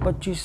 25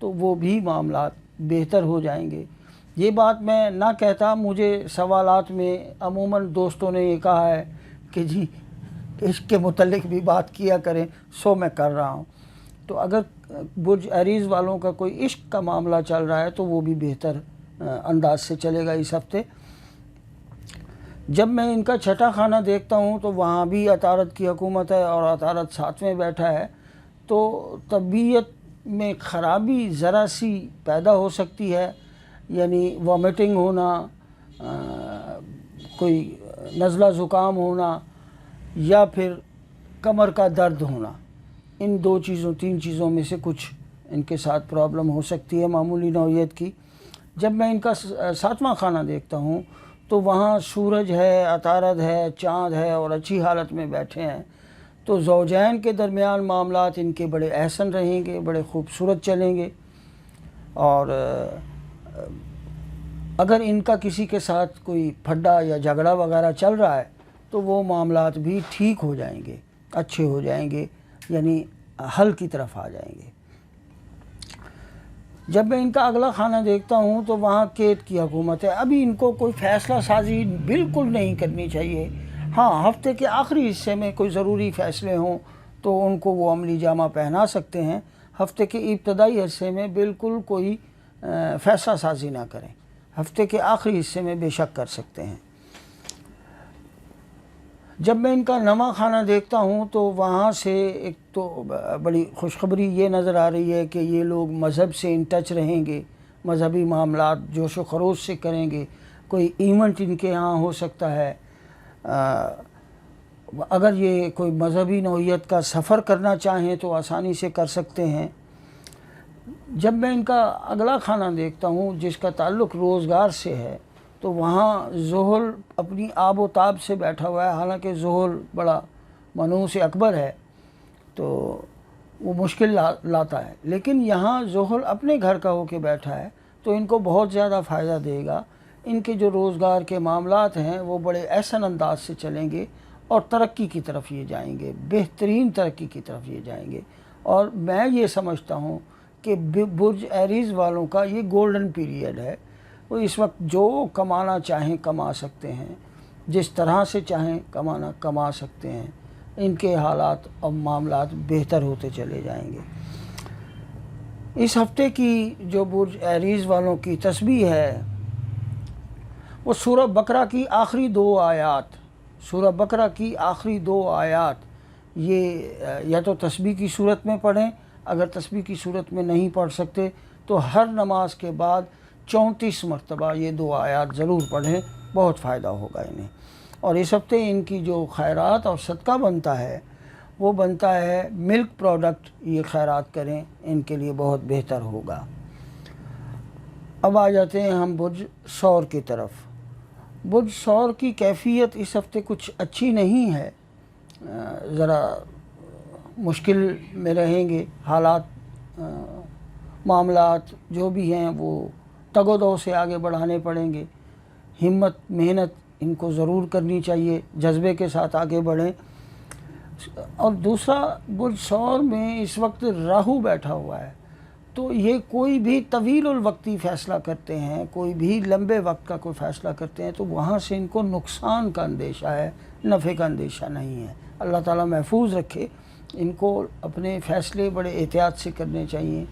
تو وہ بھی معاملات بہتر ہو جائیں گے۔ یہ بات میں نہ کہتا، مجھے سوالات میں عموماً دوستوں نے یہ کہا ہے کہ جی عشق کے متعلق بھی بات کیا کریں، سو میں کر رہا ہوں۔ تو اگر برج ایریز والوں کا کوئی عشق کا معاملہ چل رہا ہے تو وہ بھی بہتر انداز سے چلے گا اس ہفتے۔ جب میں ان کا چھٹا خانہ دیکھتا ہوں تو وہاں بھی عطارد کی حکومت ہے اور عطارد 7ویں بیٹھا ہے، تو طبیعت میں خرابی ذرا سی پیدا ہو سکتی ہے، یعنی وامٹنگ ہونا، کوئی نزلہ زکام ہونا، یا پھر کمر کا درد ہونا۔ ان 3 چیزوں میں سے کچھ ان کے ساتھ پرابلم ہو سکتی ہے معمولی نوعیت کی۔ جب میں ان کا 7واں خانہ دیکھتا ہوں تو وہاں سورج ہے، عطارد ہے، چاند ہے اور اچھی حالت میں بیٹھے ہیں، تو زوجین کے درمیان معاملات ان کے بڑے احسن رہیں گے، بڑے خوبصورت چلیں گے۔ اور اگر ان کا کسی کے ساتھ کوئی پھڈا یا جھگڑا وغیرہ چل رہا ہے تو وہ معاملات بھی ٹھیک ہو جائیں گے، اچھے ہو جائیں گے، یعنی حل کی طرف آ جائیں گے۔ جب میں ان کا اگلا خانہ دیکھتا ہوں تو وہاں کیت کی حکومت ہے۔ ابھی ان کو کوئی فیصلہ سازی بالکل نہیں کرنی چاہیے۔ ہاں، ہفتے کے آخری حصے میں کوئی ضروری فیصلے ہوں تو ان کو وہ عملی جامہ پہنا سکتے ہیں۔ ہفتے کے ابتدائی حصے میں بالکل کوئی فیصلہ سازی نہ کریں، ہفتے کے آخری حصے میں بے شک کر سکتے ہیں۔ جب میں ان کا 9واں خانہ دیکھتا ہوں تو وہاں سے ایک تو بڑی خوشخبری یہ نظر آ رہی ہے کہ یہ لوگ مذہب سے ان ٹچ رہیں گے، مذہبی معاملات جوش و خروش سے کریں گے، کوئی ایونٹ ان کے ہاں ہو سکتا ہے۔ اگر یہ کوئی مذہبی نوعیت کا سفر کرنا چاہیں تو آسانی سے کر سکتے ہیں۔ جب میں ان کا اگلا خانہ دیکھتا ہوں جس کا تعلق روزگار سے ہے تو وہاں زحل اپنی آب و تاب سے بیٹھا ہوا ہے، حالانکہ زحل بڑا منحوس اکبر ہے تو وہ مشکل لاتا ہے، لیکن یہاں زحل اپنے گھر کا ہو کے بیٹھا ہے تو ان کو بہت زیادہ فائدہ دے گا۔ ان کے جو روزگار کے معاملات ہیں وہ بڑے احسن انداز سے چلیں گے اور ترقی کی طرف یہ جائیں گے، بہترین ترقی کی طرف یہ جائیں گے۔ اور میں یہ سمجھتا ہوں کہ برج ایریز والوں کا یہ گولڈن پیریڈ ہے، وہ اس وقت جو کمانا چاہیں کما سکتے ہیں، جس طرح سے چاہیں کما سکتے ہیں۔ ان کے حالات اور معاملات بہتر ہوتے چلے جائیں گے۔ اس ہفتے کی جو برج ایریز والوں کی تسبیح ہے وہ سورہ بقرہ کی آخری 2 آیات، سورہ بقرہ کی آخری 2 آیات، یہ یا تو تسبیح کی صورت میں پڑھیں، اگر تسبیح کی صورت میں نہیں پڑھ سکتے تو ہر نماز کے بعد 34 مرتبہ یہ 2 آیات ضرور پڑھیں، بہت فائدہ ہوگا انہیں۔ اور اس ہفتے ان کی جو خیرات اور صدقہ بنتا ہے وہ بنتا ہے ملک پروڈکٹ، یہ خیرات کریں، ان کے لیے بہت بہتر ہوگا۔ اب آ جاتے ہیں ہم برج ثور کی طرف۔ برج ثور کی کیفیت اس ہفتے کچھ اچھی نہیں ہے، ذرا مشکل میں رہیں گے، حالات معاملات جو بھی ہیں وہ تگ و دو سے آگے بڑھانے پڑیں گے۔ ہمت محنت ان کو ضرور کرنی چاہیے، جذبے کے ساتھ آگے بڑھیں۔ اور دوسرا، برج ثور میں اس وقت راہو بیٹھا ہوا ہے، تو یہ کوئی بھی طویل الوقتی فیصلہ کرتے ہیں، کوئی بھی لمبے وقت کا کوئی فیصلہ کرتے ہیں تو وہاں سے ان کو نقصان کا اندیشہ ہے، نفع کا اندیشہ نہیں ہے۔ اللہ تعالیٰ محفوظ رکھے، ان کو اپنے فیصلے بڑے احتیاط سے کرنے چاہیے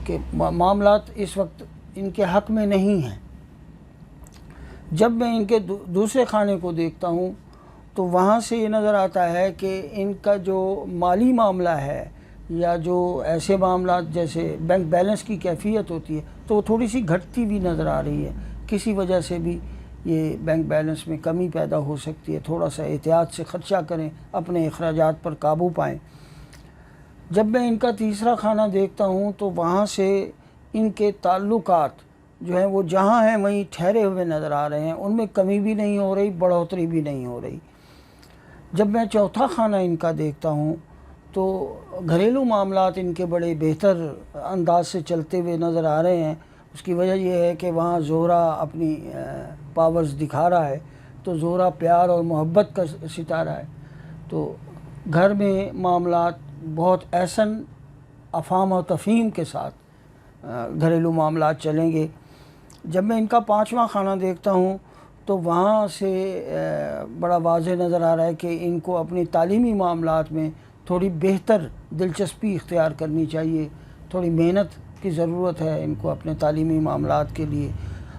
کہ معاملات اس وقت ان کے حق میں نہیں ہیں۔ جب میں ان کے دوسرے خانے کو دیکھتا ہوں تو وہاں سے یہ نظر آتا ہے کہ ان کا جو مالی معاملہ ہے یا جو ایسے معاملات جیسے بینک بیلنس کی کیفیت ہوتی ہے تو وہ تھوڑی سی گھٹتی بھی نظر آ رہی ہے، کسی وجہ سے بھی یہ بینک بیلنس میں کمی پیدا ہو سکتی ہے۔ تھوڑا سا احتیاط سے خرچہ کریں، اپنے اخراجات پر قابو پائیں۔ جب میں ان کا تیسرا خانہ دیکھتا ہوں تو وہاں سے ان کے تعلقات جو ہیں وہ جہاں ہیں وہیں ٹھہرے ہوئے نظر آ رہے ہیں، ان میں کمی بھی نہیں ہو رہی، بڑھوتری بھی نہیں ہو رہی۔ جب میں چوتھا خانہ ان کا دیکھتا ہوں تو گھریلو معاملات ان کے بڑے بہتر انداز سے چلتے ہوئے نظر آ رہے ہیں۔ اس کی وجہ یہ ہے کہ وہاں زہرہ اپنی پاورز دکھا رہا ہے، تو زہرہ پیار اور محبت کا ستارہ ہے، تو گھر میں معاملات بہت احسن افہام و تفہیم کے ساتھ گھریلو معاملات چلیں گے۔ جب میں ان کا 5واں خانہ دیکھتا ہوں تو وہاں سے بڑا واضح نظر آ رہا ہے کہ ان کو اپنی تعلیمی معاملات میں تھوڑی بہتر دلچسپی اختیار کرنی چاہیے، تھوڑی محنت کی ضرورت ہے ان کو اپنے تعلیمی معاملات کے لیے،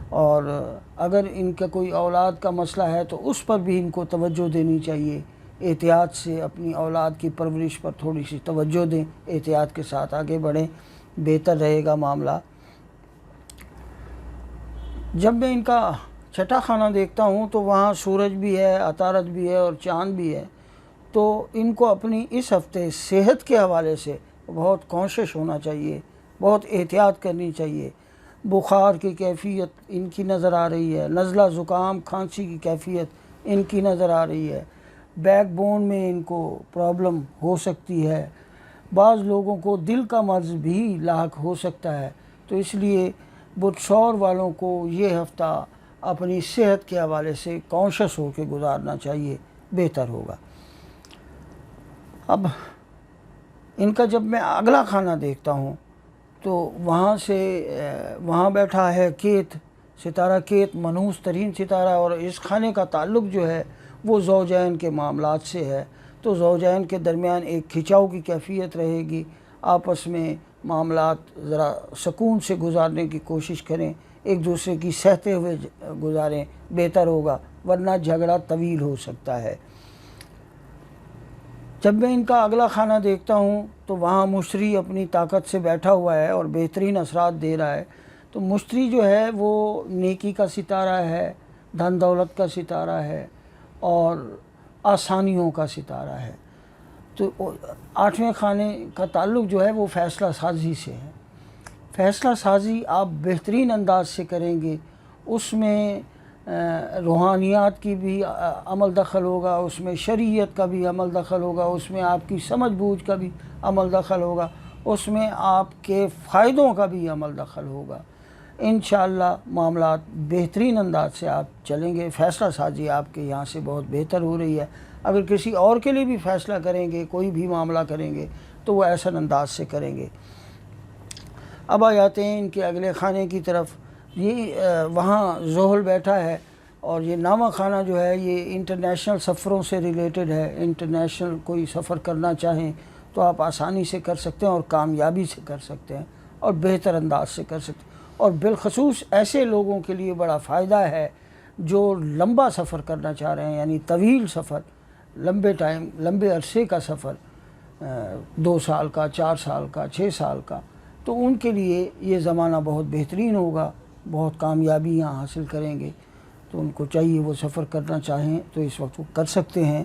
اور اگر ان کا کوئی اولاد کا مسئلہ ہے تو اس پر بھی ان کو توجہ دینی چاہیے۔ احتیاط سے اپنی اولاد کی پرورش پر تھوڑی سی توجہ دیں، احتیاط کے ساتھ آگے بڑھیں، بہتر رہے گا معاملہ۔ جب میں ان کا 6واں خانہ دیکھتا ہوں تو وہاں سورج بھی ہے، عطارد بھی ہے اور چاند بھی ہے، تو ان کو اپنی اس ہفتے صحت کے حوالے سے بہت کانشیس ہونا چاہیے، بہت احتیاط کرنی چاہیے۔ بخار کی کیفیت ان کی نظر آ رہی ہے، نزلہ زکام کھانسی کی کیفیت ان کی نظر آ رہی ہے، بیک بون میں ان کو پرابلم ہو سکتی ہے، بعض لوگوں کو دل کا مرض بھی لاحق ہو سکتا ہے۔ تو اس لیے بُرجِ والوں کو یہ ہفتہ اپنی صحت کے حوالے سے کانشیس ہو کے گزارنا چاہیے، بہتر ہوگا۔ اب ان کا جب میں اگلا خانہ دیکھتا ہوں تو وہاں بیٹھا ہے کیت، ستارہ کیت منحوس ترین ستارہ، اور اس خانے کا تعلق جو ہے وہ زوجین کے معاملات سے ہے، تو زوجین کے درمیان ایک کھنچاؤ کی کیفیت رہے گی، آپس میں معاملات ذرا سکون سے گزارنے کی کوشش کریں، ایک دوسرے کی سہتے ہوئے گزاریں، بہتر ہوگا، ورنہ جھگڑا طویل ہو سکتا ہے۔ جب میں ان کا اگلا خانہ دیکھتا ہوں تو وہاں مشتری اپنی طاقت سے بیٹھا ہوا ہے اور بہترین اثرات دے رہا ہے، تو مشتری جو ہے وہ نیکی کا ستارہ ہے، دھن دولت کا ستارہ ہے اور آسانیوں کا ستارہ ہے۔ تو 8ویں خانے کا تعلق جو ہے وہ فیصلہ سازی سے ہے۔ فیصلہ سازی آپ بہترین انداز سے کریں گے، اس میں روحانیات کی بھی عمل دخل ہوگا، اس میں شریعت کا بھی عمل دخل ہوگا، اس میں آپ کی سمجھ بوجھ کا بھی عمل دخل ہوگا، اس میں آپ کے فائدوں کا بھی عمل دخل ہوگا۔ انشاءاللہ معاملات بہترین انداز سے آپ چلیں گے، فیصلہ سازی آپ کے یہاں سے بہت بہتر ہو رہی ہے۔ اگر کسی اور کے لیے بھی فیصلہ کریں گے، کوئی بھی معاملہ کریں گے تو وہ ایسا انداز سے کریں گے۔ اب آ جاتے ہیں ان کے اگلے خانے کی طرف۔ یہ وہاں زحل بیٹھا ہے اور یہ 9واں خانہ جو ہے یہ انٹرنیشنل سفروں سے ریلیٹڈ ہے۔ انٹرنیشنل کوئی سفر کرنا چاہیں تو آپ آسانی سے کر سکتے ہیں اور کامیابی سے کر سکتے ہیں اور بہتر انداز سے کر سکتے ہیں، اور بالخصوص ایسے لوگوں کے لیے بڑا فائدہ ہے جو لمبا سفر کرنا چاہ رہے ہیں، یعنی طویل سفر، لمبے عرصے کا سفر، 2 سال کا، 4 سال کا، 6 سال کا، تو ان کے لیے یہ زمانہ بہت بہترین ہوگا، بہت کامیابیاں حاصل کریں گے۔ تو ان کو چاہیے وہ سفر کرنا چاہیں تو اس وقت وہ کر سکتے ہیں۔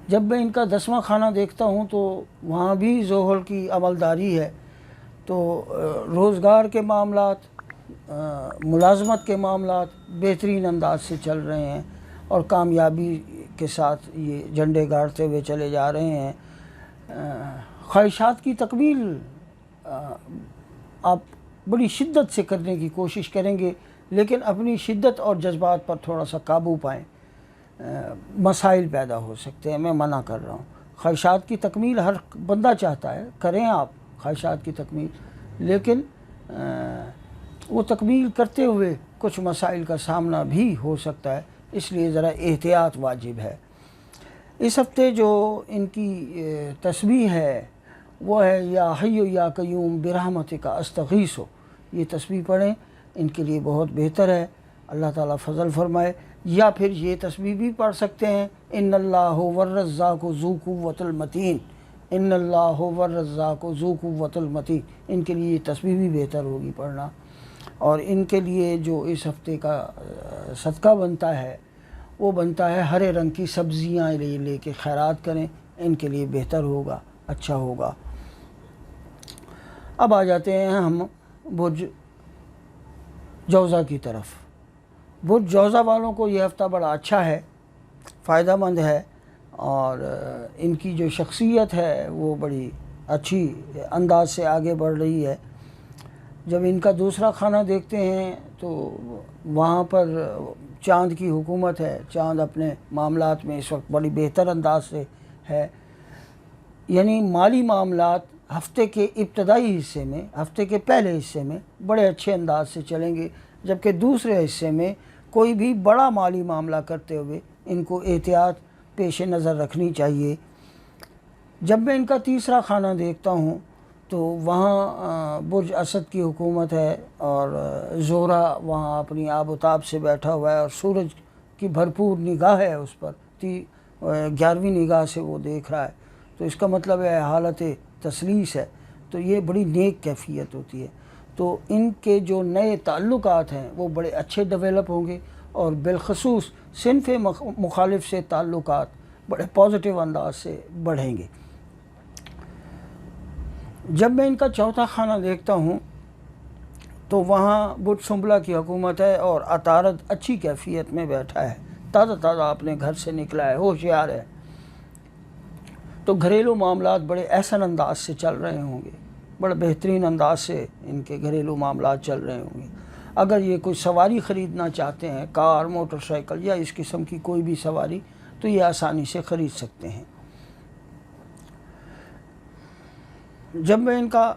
جب میں ان کا 10واں خانہ دیکھتا ہوں تو وہاں بھی زحل کی عملداری ہے، تو روزگار کے معاملات، ملازمت کے معاملات بہترین انداز سے چل رہے ہیں اور کامیابی کے ساتھ یہ جھنڈے گاڑتے ہوئے چلے جا رہے ہیں۔ خواہشات کی تکمیل آپ بڑی شدت سے کرنے کی کوشش کریں گے، لیکن اپنی شدت اور جذبات پر تھوڑا سا قابو پائیں، مسائل پیدا ہو سکتے ہیں، میں منع کر رہا ہوں۔ خواہشات کی تکمیل ہر بندہ چاہتا ہے، کریں آپ خواہشات کی تکمیل، لیکن وہ تکمیل کرتے ہوئے کچھ مسائل کا سامنا بھی ہو سکتا ہے، اس لیے ذرا احتیاط واجب ہے۔ اس ہفتے جو ان کی تسبیح ہے وہ ہے یا حی یا قیوم برحمتک استغیث، یہ تسبیح پڑھیں، ان کے لیے بہت بہتر ہے، اللہ تعالیٰ فضل فرمائے۔ یا پھر یہ تسبیح بھی پڑھ سکتے ہیں، ان اللہ هو الرزاق ذو قوۃ المتین، ان اللہ هو الرزاق ذو قوۃ المتین، ان کے لیے یہ تسبیح بھی بہتر ہوگی پڑھنا۔ اور ان کے لیے جو اس ہفتے کا صدقہ بنتا ہے وہ بنتا ہے ہرے رنگ کی سبزیاں لے کے خیرات کریں، ان کے لیے بہتر ہوگا، اچھا ہوگا۔ اب آ جاتے ہیں ہم برج جوزہ کی طرف۔ برج جوزہ والوں کو یہ ہفتہ بڑا اچھا ہے، فائدہ مند ہے، اور ان کی جو شخصیت ہے وہ بڑی اچھی انداز سے آگے بڑھ رہی ہے۔ جب ان کا دوسرا خانہ دیکھتے ہیں تو وہاں پر چاند کی حکومت ہے، چاند اپنے معاملات میں اس وقت بڑی بہتر انداز سے ہے، یعنی مالی معاملات ہفتے کے ابتدائی حصے میں، ہفتے کے پہلے حصے میں بڑے اچھے انداز سے چلیں گے، جبکہ دوسرے حصے میں کوئی بھی بڑا مالی معاملہ کرتے ہوئے ان کو احتیاط پیش نظر رکھنی چاہیے۔ جب میں ان کا تیسرا خانہ دیکھتا ہوں تو وہاں برج اسد کی حکومت ہے، اور زہرہ وہاں اپنی آب و تاب سے بیٹھا ہوا ہے، اور سورج کی بھرپور نگاہ ہے اس پر، 11ویں نگاہ سے وہ دیکھ رہا ہے، تو اس کا مطلب ہے حالت تثلیث ہے، تو یہ بڑی نیک کیفیت ہوتی ہے۔ تو ان کے جو نئے تعلقات ہیں وہ بڑے اچھے ڈیولپ ہوں گے، اور بالخصوص صنف مخالف سے تعلقات بڑے پازیٹیو انداز سے بڑھیں گے۔ جب میں ان کا چوتھا خانہ دیکھتا ہوں تو وہاں برج سنبلہ کی حکومت ہے، اور عطارد اچھی کیفیت میں بیٹھا ہے، تازہ تازہ اپنے گھر سے نکلا ہے، ہوشیار ہے، تو گھریلو معاملات بڑے احسن انداز سے چل رہے ہوں گے، بڑے بہترین انداز سے ان کے گھریلو معاملات چل رہے ہوں گے۔ اگر یہ کوئی سواری خریدنا چاہتے ہیں، کار، موٹر سائیکل یا اس قسم کی کوئی بھی سواری، تو یہ آسانی سے خرید سکتے ہیں۔ جب میں ان کا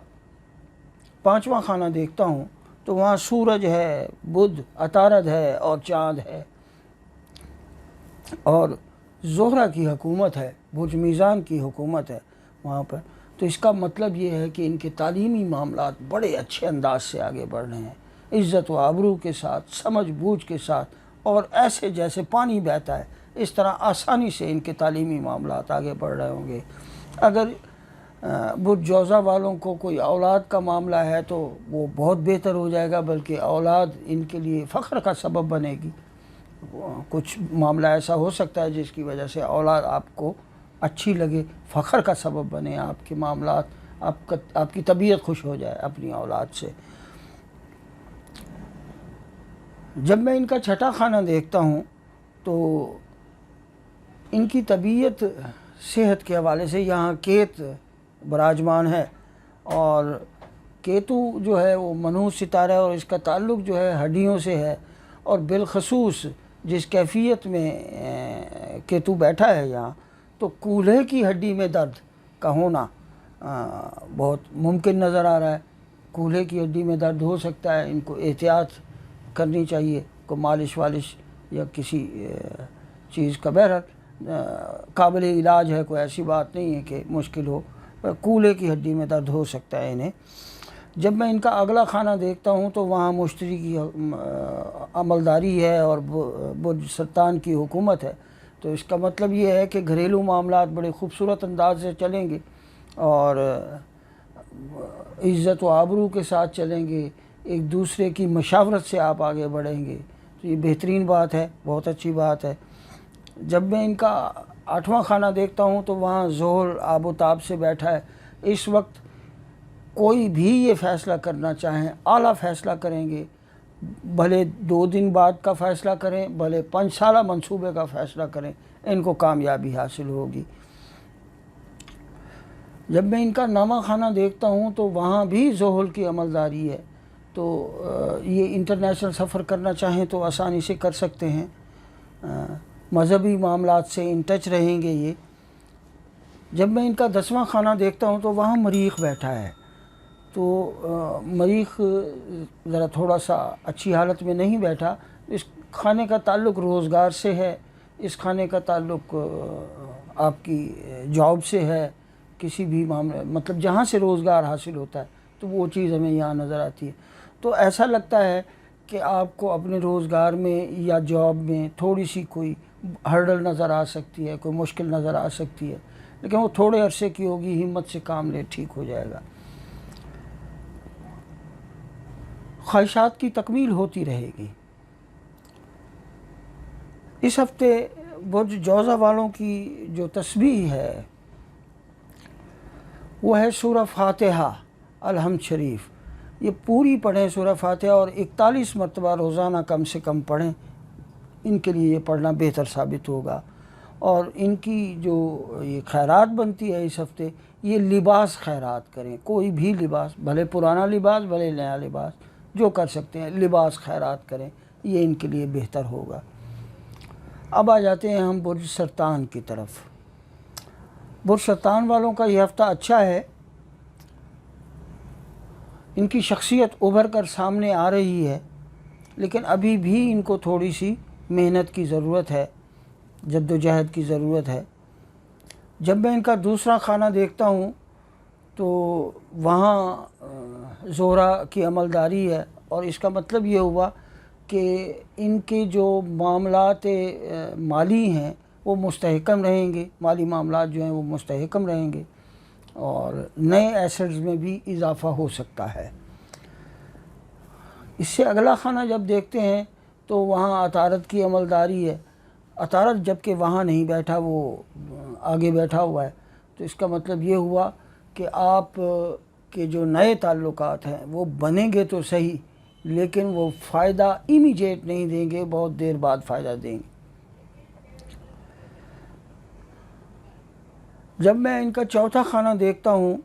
پانچواں خانہ دیکھتا ہوں تو وہاں سورج ہے، بدھ، عطارد ہے اور چاند ہے، اور زہرہ کی حکومت ہے، برج میزان کی حکومت ہے وہاں پر، تو اس کا مطلب یہ ہے کہ ان کے تعلیمی معاملات بڑے اچھے انداز سے آگے بڑھ رہے ہیں، عزت و آبرو کے ساتھ، سمجھ بوجھ کے ساتھ، اور ایسے جیسے پانی بہتا ہے اس طرح آسانی سے ان کے تعلیمی معاملات آگے بڑھ رہے ہوں گے۔ اگر برج جوزہ والوں کو کوئی اولاد کا معاملہ ہے تو وہ بہت بہتر ہو جائے گا، بلکہ اولاد ان کے لیے فخر کا سبب بنے گی۔ کچھ معاملہ ایسا ہو سکتا ہے جس کی وجہ سے اولاد آپ کو اچھی لگے، فخر کا سبب بنے، آپ کے معاملات، آپ کی طبیعت خوش ہو جائے اپنی اولاد سے۔ جب میں ان کا چھٹا خانہ دیکھتا ہوں تو ان کی طبیعت صحت کے حوالے سے یہاں کیت براجمان ہے، اور کیتو جو ہے وہ منحوس ستارہ ہے، اور اس کا تعلق جو ہے ہڈیوں سے ہے، اور بالخصوص جس کیفیت میں کیتو بیٹھا ہے یہاں، تو کولہے کی ہڈی میں درد کا ہونا بہت ممکن نظر آ رہا ہے۔ کولہے کی ہڈی میں درد ہو سکتا ہے، ان کو احتیاط کرنی چاہیے، کوئی مالش والش یا کسی چیز کا، بہرحال قابل علاج ہے، کوئی ایسی بات نہیں ہے کہ مشکل ہو، کولہے کی ہڈی میں درد ہو سکتا ہے انہیں۔ جب میں ان کا اگلا خانہ دیکھتا ہوں تو وہاں مشتری کی عملداری ہے، اور برج سرطان کی حکومت ہے، تو اس کا مطلب یہ ہے کہ گھریلو معاملات بڑے خوبصورت انداز سے چلیں گے، اور عزت و آبرو کے ساتھ چلیں گے، ایک دوسرے کی مشاورت سے آپ آگے بڑھیں گے، تو یہ بہترین بات ہے، بہت اچھی بات ہے۔ جب میں ان کا آٹھواں خانہ دیکھتا ہوں تو وہاں زحل آب و تاب سے بیٹھا ہے، اس وقت کوئی بھی یہ فیصلہ کرنا چاہیں اعلیٰ فیصلہ کریں گے، بھلے 2 دن بعد کا فیصلہ کریں، بھلے 5 سالہ منصوبے کا فیصلہ کریں، ان کو کامیابی حاصل ہوگی۔ جب میں ان کا 9واں خانہ دیکھتا ہوں تو وہاں بھی زحل کی عملداری ہے، تو یہ انٹرنیشنل سفر کرنا چاہیں تو آسانی سے کر سکتے ہیں، مذہبی معاملات سے ان ٹچ رہیں گے یہ۔ جب میں ان کا 10واں خانہ دیکھتا ہوں تو وہاں مریخ بیٹھا ہے، تو مریخ ذرا تھوڑا سا اچھی حالت میں نہیں بیٹھا، اس خانے کا تعلق روزگار سے ہے، اس خانے کا تعلق آپ کی جاب سے ہے، کسی بھی معاملے، مطلب جہاں سے روزگار حاصل ہوتا ہے تو وہ چیز ہمیں یہاں نظر آتی ہے، تو ایسا لگتا ہے کہ آپ کو اپنے روزگار میں یا جاب میں تھوڑی سی کوئی ہرڈل نظر آ سکتی ہے، کوئی مشکل نظر آ سکتی ہے، لیکن وہ تھوڑے عرصے کی ہوگی، ہمت سے کام لے، ٹھیک ہو جائے گا۔ خواہشات کی تکمیل ہوتی رہے گی۔ اس ہفتے برج جوزہ والوں کی جو تسبیح ہے وہ ہے سورہ فاتحہ الحمد شریف، یہ پوری پڑھیں سورہ فاتحہ، اور 41 مرتبہ روزانہ کم سے کم پڑھیں، ان کے لیے یہ پڑھنا بہتر ثابت ہوگا۔ اور ان کی جو یہ خیرات بنتی ہے اس ہفتے، یہ لباس خیرات کریں، کوئی بھی لباس، بھلے پرانا لباس بھلے نیا لباس، جو کر سکتے ہیں لباس خیرات کریں، یہ ان کے لیے بہتر ہوگا۔ اب آ جاتے ہیں ہم برج سرطان کی طرف۔ برج سرطان والوں کا یہ ہفتہ اچھا ہے، ان کی شخصیت ابھر کر سامنے آ رہی ہے، لیکن ابھی بھی ان کو تھوڑی سی محنت کی ضرورت ہے، جد و جہد کی ضرورت ہے۔ جب میں ان کا دوسرا خانہ دیکھتا ہوں تو وہاں زہرہ کی عملداری ہے، اور اس کا مطلب یہ ہوا کہ ان کے جو معاملات مالی ہیں وہ مستحکم رہیں گے، مالی معاملات جو ہیں وہ مستحکم رہیں گے، اور نئے ایسٹس میں بھی اضافہ ہو سکتا ہے۔ اس سے اگلا خانہ جب دیکھتے ہیں تو وہاں عطارد کی عملداری ہے۔ عطارد جب کہ وہاں نہیں بیٹھا، وہ آگے بیٹھا ہوا ہے، تو اس کا مطلب یہ ہوا کہ آپ کے جو نئے تعلقات ہیں وہ بنیں گے تو صحیح، لیکن وہ فائدہ امیجیٹ نہیں دیں گے، بہت دیر بعد فائدہ دیں گے۔ جب میں ان کا چوتھا خانہ دیکھتا ہوں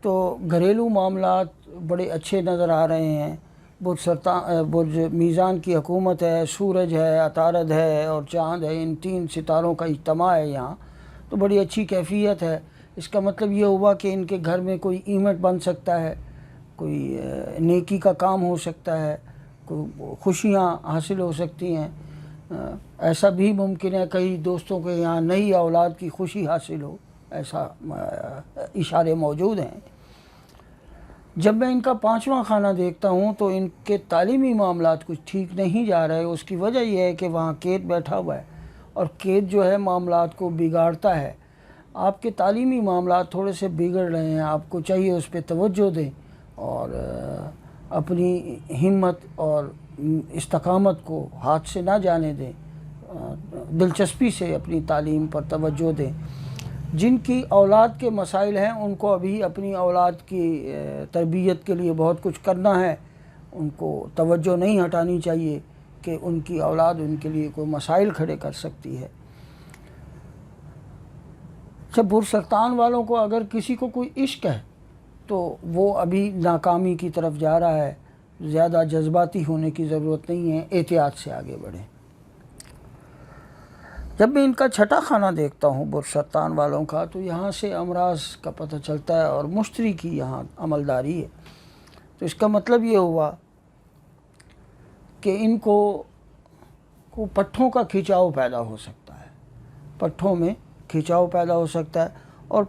تو گھریلو معاملات بڑے اچھے نظر آ رہے ہیں۔ برج میزان کی حکومت ہے، سورج ہے، عطارد ہے اور چاند ہے، ان 3 ستاروں کا اجتماع ہے یہاں، تو بڑی اچھی کیفیت ہے۔ اس کا مطلب یہ ہوا کہ ان کے گھر میں کوئی ایونٹ بن سکتا ہے، کوئی نیکی کا کام ہو سکتا ہے، کوئی خوشیاں حاصل ہو سکتی ہیں۔ ایسا بھی ممکن ہے کئی دوستوں کے یہاں نئی اولاد کی خوشی حاصل ہو، ایسا اشارے موجود ہیں۔ جب میں ان کا 5واں خانہ دیکھتا ہوں تو ان کے تعلیمی معاملات کچھ ٹھیک نہیں جا رہے۔ اس کی وجہ یہ ہے کہ وہاں کیت بیٹھا ہوا ہے، اور کیت جو ہے معاملات کو بگاڑتا ہے۔ آپ کے تعلیمی معاملات تھوڑے سے بگڑ رہے ہیں، آپ کو چاہیے اس پہ توجہ دیں اور اپنی ہمت اور استقامت کو ہاتھ سے نہ جانے دیں، دلچسپی سے اپنی تعلیم پر توجہ دیں۔ جن کی اولاد کے مسائل ہیں ان کو ابھی اپنی اولاد کی تربیت کے لیے بہت کچھ کرنا ہے، ان کو توجہ نہیں ہٹانی چاہیے کہ ان کی اولاد ان کے لیے کوئی مسائل کھڑے کر سکتی ہے۔ جب برج سرطان والوں کو اگر کسی کو کوئی عشق ہے تو وہ ابھی ناکامی کی طرف جا رہا ہے، زیادہ جذباتی ہونے کی ضرورت نہیں ہے، احتیاط سے آگے بڑھیں۔ جب میں ان کا 6واں خانہ دیکھتا ہوں برج سرطان والوں کا تو یہاں سے امراض کا پتہ چلتا ہے، اور مشتری کی یہاں عملداری ہے، تو اس کا مطلب یہ ہوا کہ ان کو پٹھوں کا کھینچاؤ پیدا ہو سکتا ہے، پٹھوں میں کھینچاؤ پیدا ہو سکتا ہے، اور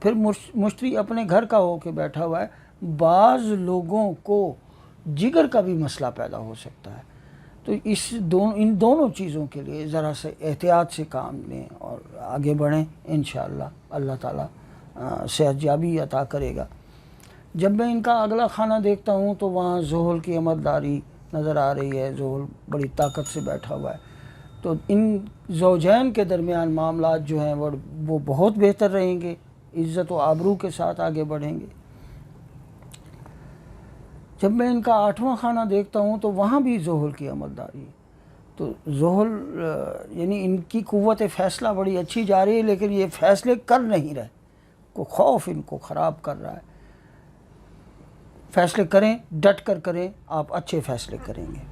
پھر مشتری اپنے گھر کا ہو کے بیٹھا ہوا ہے، بعض لوگوں کو جگر کا بھی مسئلہ پیدا ہو سکتا ہے۔ تو ان دونوں چیزوں کے لیے ذرا سے احتیاط سے کام لیں اور آگے بڑھیں، انشاءاللہ اللہ تعالیٰ صحت یابی عطا کرے گا۔ جب میں ان کا اگلا خانہ دیکھتا ہوں تو وہاں زحل کی عملداری نظر آ رہی ہے، زحل بڑی طاقت سے بیٹھا ہوا ہے، تو ان زوجین کے درمیان معاملات جو ہیں وہ بہت بہتر رہیں گے، عزت و آبرو کے ساتھ آگے بڑھیں گے۔ جب میں ان کا 8واں خانہ دیکھتا ہوں تو وہاں بھی زحل کی عملداری ہے، تو زحل یعنی ان کی قوت فیصلہ بڑی اچھی جا رہی ہے، لیکن یہ فیصلے کر نہیں رہے، کو خوف ان کو خراب کر رہا ہے۔ فیصلے کریں، ڈٹ کر کریں، آپ اچھے فیصلے کریں گے۔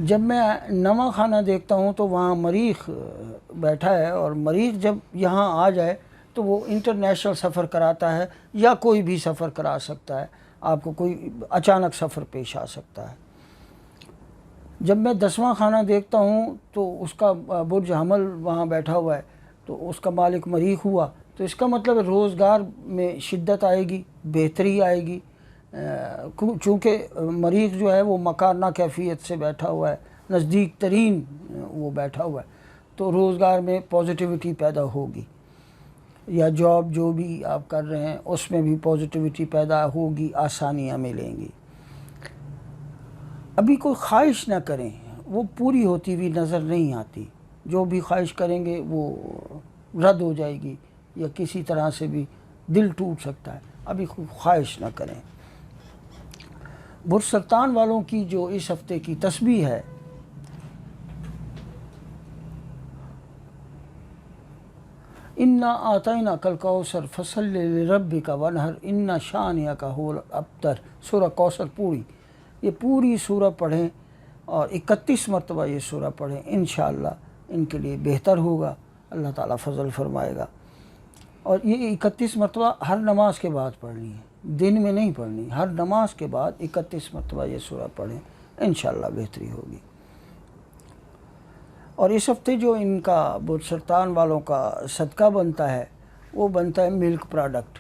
جب میں 9واں خانہ دیکھتا ہوں تو وہاں مریخ بیٹھا ہے، اور مریخ جب یہاں آ جائے تو وہ انٹرنیشنل سفر کراتا ہے، یا کوئی بھی سفر کرا سکتا ہے، آپ کو کوئی اچانک سفر پیش آ سکتا ہے۔ جب میں 10واں خانہ دیکھتا ہوں تو اس کا برج حمل وہاں بیٹھا ہوا ہے، تو اس کا مالک مریخ ہوا، تو اس کا مطلب روزگار میں شدت آئے گی، بہتری آئے گی، چونکہ مریخ جو ہے وہ مکارنہ کیفیت سے بیٹھا ہوا ہے، نزدیک ترین وہ بیٹھا ہوا ہے، تو روزگار میں پازیٹیوٹی پیدا ہوگی، یا جاب جو بھی آپ کر رہے ہیں اس میں بھی پازیٹیوٹی پیدا ہوگی، آسانیاں ملیں گی۔ ابھی کوئی خواہش نہ کریں، وہ پوری ہوتی ہوئی نظر نہیں آتی، جو بھی خواہش کریں گے وہ رد ہو جائے گی، یا کسی طرح سے بھی دل ٹوٹ سکتا ہے، ابھی کوئی خواہش نہ کریں۔ برج سرطان والوں کی جو اس ہفتے کی تسبیح ہے، اِنَّا أَعْطَيْنَاكَ الْكَوْثَرَ فَصَلِّ لِرَبِّكَ وَانْحَرْ إِنَّ شَانِئَكَ هُوَ الْأَبْتَرُ۔ سورہ کوثر پوری، یہ پوری سورہ پڑھیں اور 31 مرتبہ یہ سورہ پڑھیں، انشاءاللہ ان کے لیے بہتر ہوگا، اللہ تعالیٰ فضل فرمائے گا۔ اور یہ 31 مرتبہ ہر نماز کے بعد پڑھنی ہے۔ دن میں نہیں پڑھنی، ہر نماز کے بعد 31 مرتبہ یہ سورہ پڑھیں، انشاءاللہ بہتری ہوگی۔ اور اس ہفتے جو ان کا برج سرطان والوں کا صدقہ بنتا ہے وہ بنتا ہے ملک پروڈکٹ،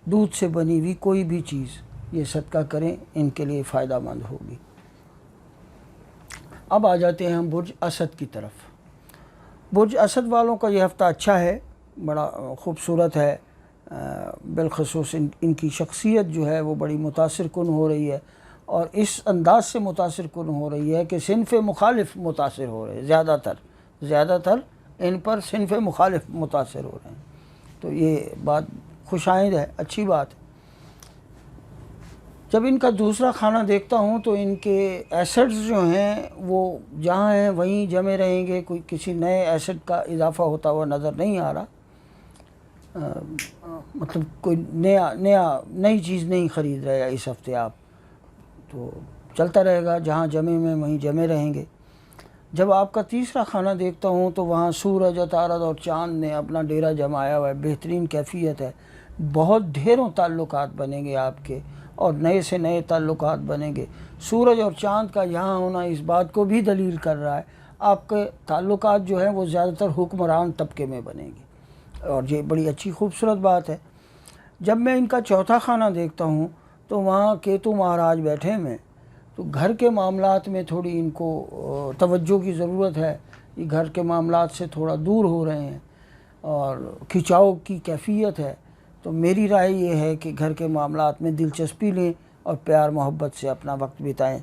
دودھ سے بنی ہوئی کوئی بھی چیز یہ صدقہ کریں، ان کے لیے فائدہ مند ہوگی۔ اب آ جاتے ہیں ہم برج اسد کی طرف۔ برج اسد والوں کا یہ ہفتہ اچھا ہے، بڑا خوبصورت ہے، بالخصوص ان کی شخصیت جو ہے وہ بڑی متاثر کن ہو رہی ہے، اور اس انداز سے متاثر کن ہو رہی ہے کہ صنف مخالف متاثر ہو رہے ہیں، زیادہ تر ان پر صنف مخالف متاثر ہو رہے ہیں، تو یہ بات خوش آئند ہے، اچھی بات ہے۔ جب ان کا دوسرا خانہ دیکھتا ہوں تو ان کے ایسڈز جو ہیں وہ جہاں ہیں وہیں جمے رہیں گے، کوئی کسی نئے ایسڈ کا اضافہ ہوتا ہوا نظر نہیں آ رہا، مطلب کوئی نئی چیز نہیں خرید رہے اس ہفتے آپ، تو چلتا رہے گا، جہاں جمے میں وہیں جمے رہیں گے۔ جب آپ کا تیسرا خانہ دیکھتا ہوں تو وہاں سورج، عطارد اور چاند نے اپنا ڈیرا جمایا ہوا ہے، بہترین کیفیت ہے، بہت ڈھیروں تعلقات بنیں گے آپ کے، اور نئے سے نئے تعلقات بنیں گے۔ سورج اور چاند کا یہاں ہونا اس بات کو بھی دلیل کر رہا ہے آپ کے تعلقات جو ہیں وہ زیادہ تر حکمران طبقے میں بنیں گے، اور یہ بڑی اچھی خوبصورت بات ہے۔ جب میں ان کا چوتھا خانہ دیکھتا ہوں تو وہاں کیتو مہاراج بیٹھے ہوئے، تو گھر کے معاملات میں تھوڑی ان کو توجہ کی ضرورت ہے، یہ گھر کے معاملات سے تھوڑا دور ہو رہے ہیں اور کھچاؤ کی کیفیت ہے، تو میری رائے یہ ہے کہ گھر کے معاملات میں دلچسپی لیں اور پیار محبت سے اپنا وقت بتائیں۔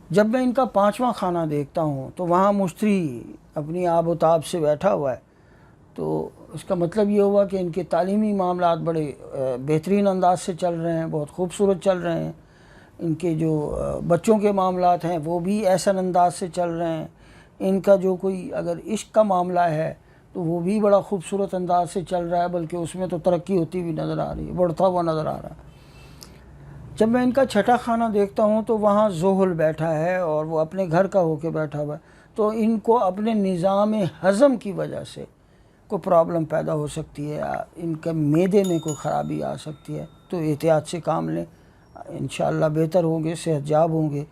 جب میں ان کا پانچواں خانہ دیکھتا ہوں تو وہاں مشتری اپنی آب و تاب سے بیٹھا ہوا ہے، تو اس کا مطلب یہ ہوا کہ ان کے تعلیمی معاملات بڑے بہترین انداز سے چل رہے ہیں، بہت خوبصورت چل رہے ہیں، ان کے جو بچوں کے معاملات ہیں وہ بھی ایسا انداز سے چل رہے ہیں، ان کا جو کوئی اگر عشق کا معاملہ ہے تو وہ بھی بڑا خوبصورت انداز سے چل رہا ہے، بلکہ اس میں تو ترقی ہوتی ہوئی نظر آ رہی ہے، بڑھتا ہوا نظر آ رہا ہے۔ جب میں ان کا چھٹا خانہ دیکھتا ہوں تو وہاں زحل بیٹھا ہے اور وہ اپنے گھر کا ہو کے بیٹھا ہوا ہے، تو ان کو اپنے نظام ہضم کی وجہ سے کوئی پرابلم پیدا ہو سکتی ہے، ان کے معدے میں کوئی خرابی آ سکتی ہے، تو احتیاط سے کام لیں، انشاءاللہ بہتر ہوں گے، صحت یاب ہوں گے۔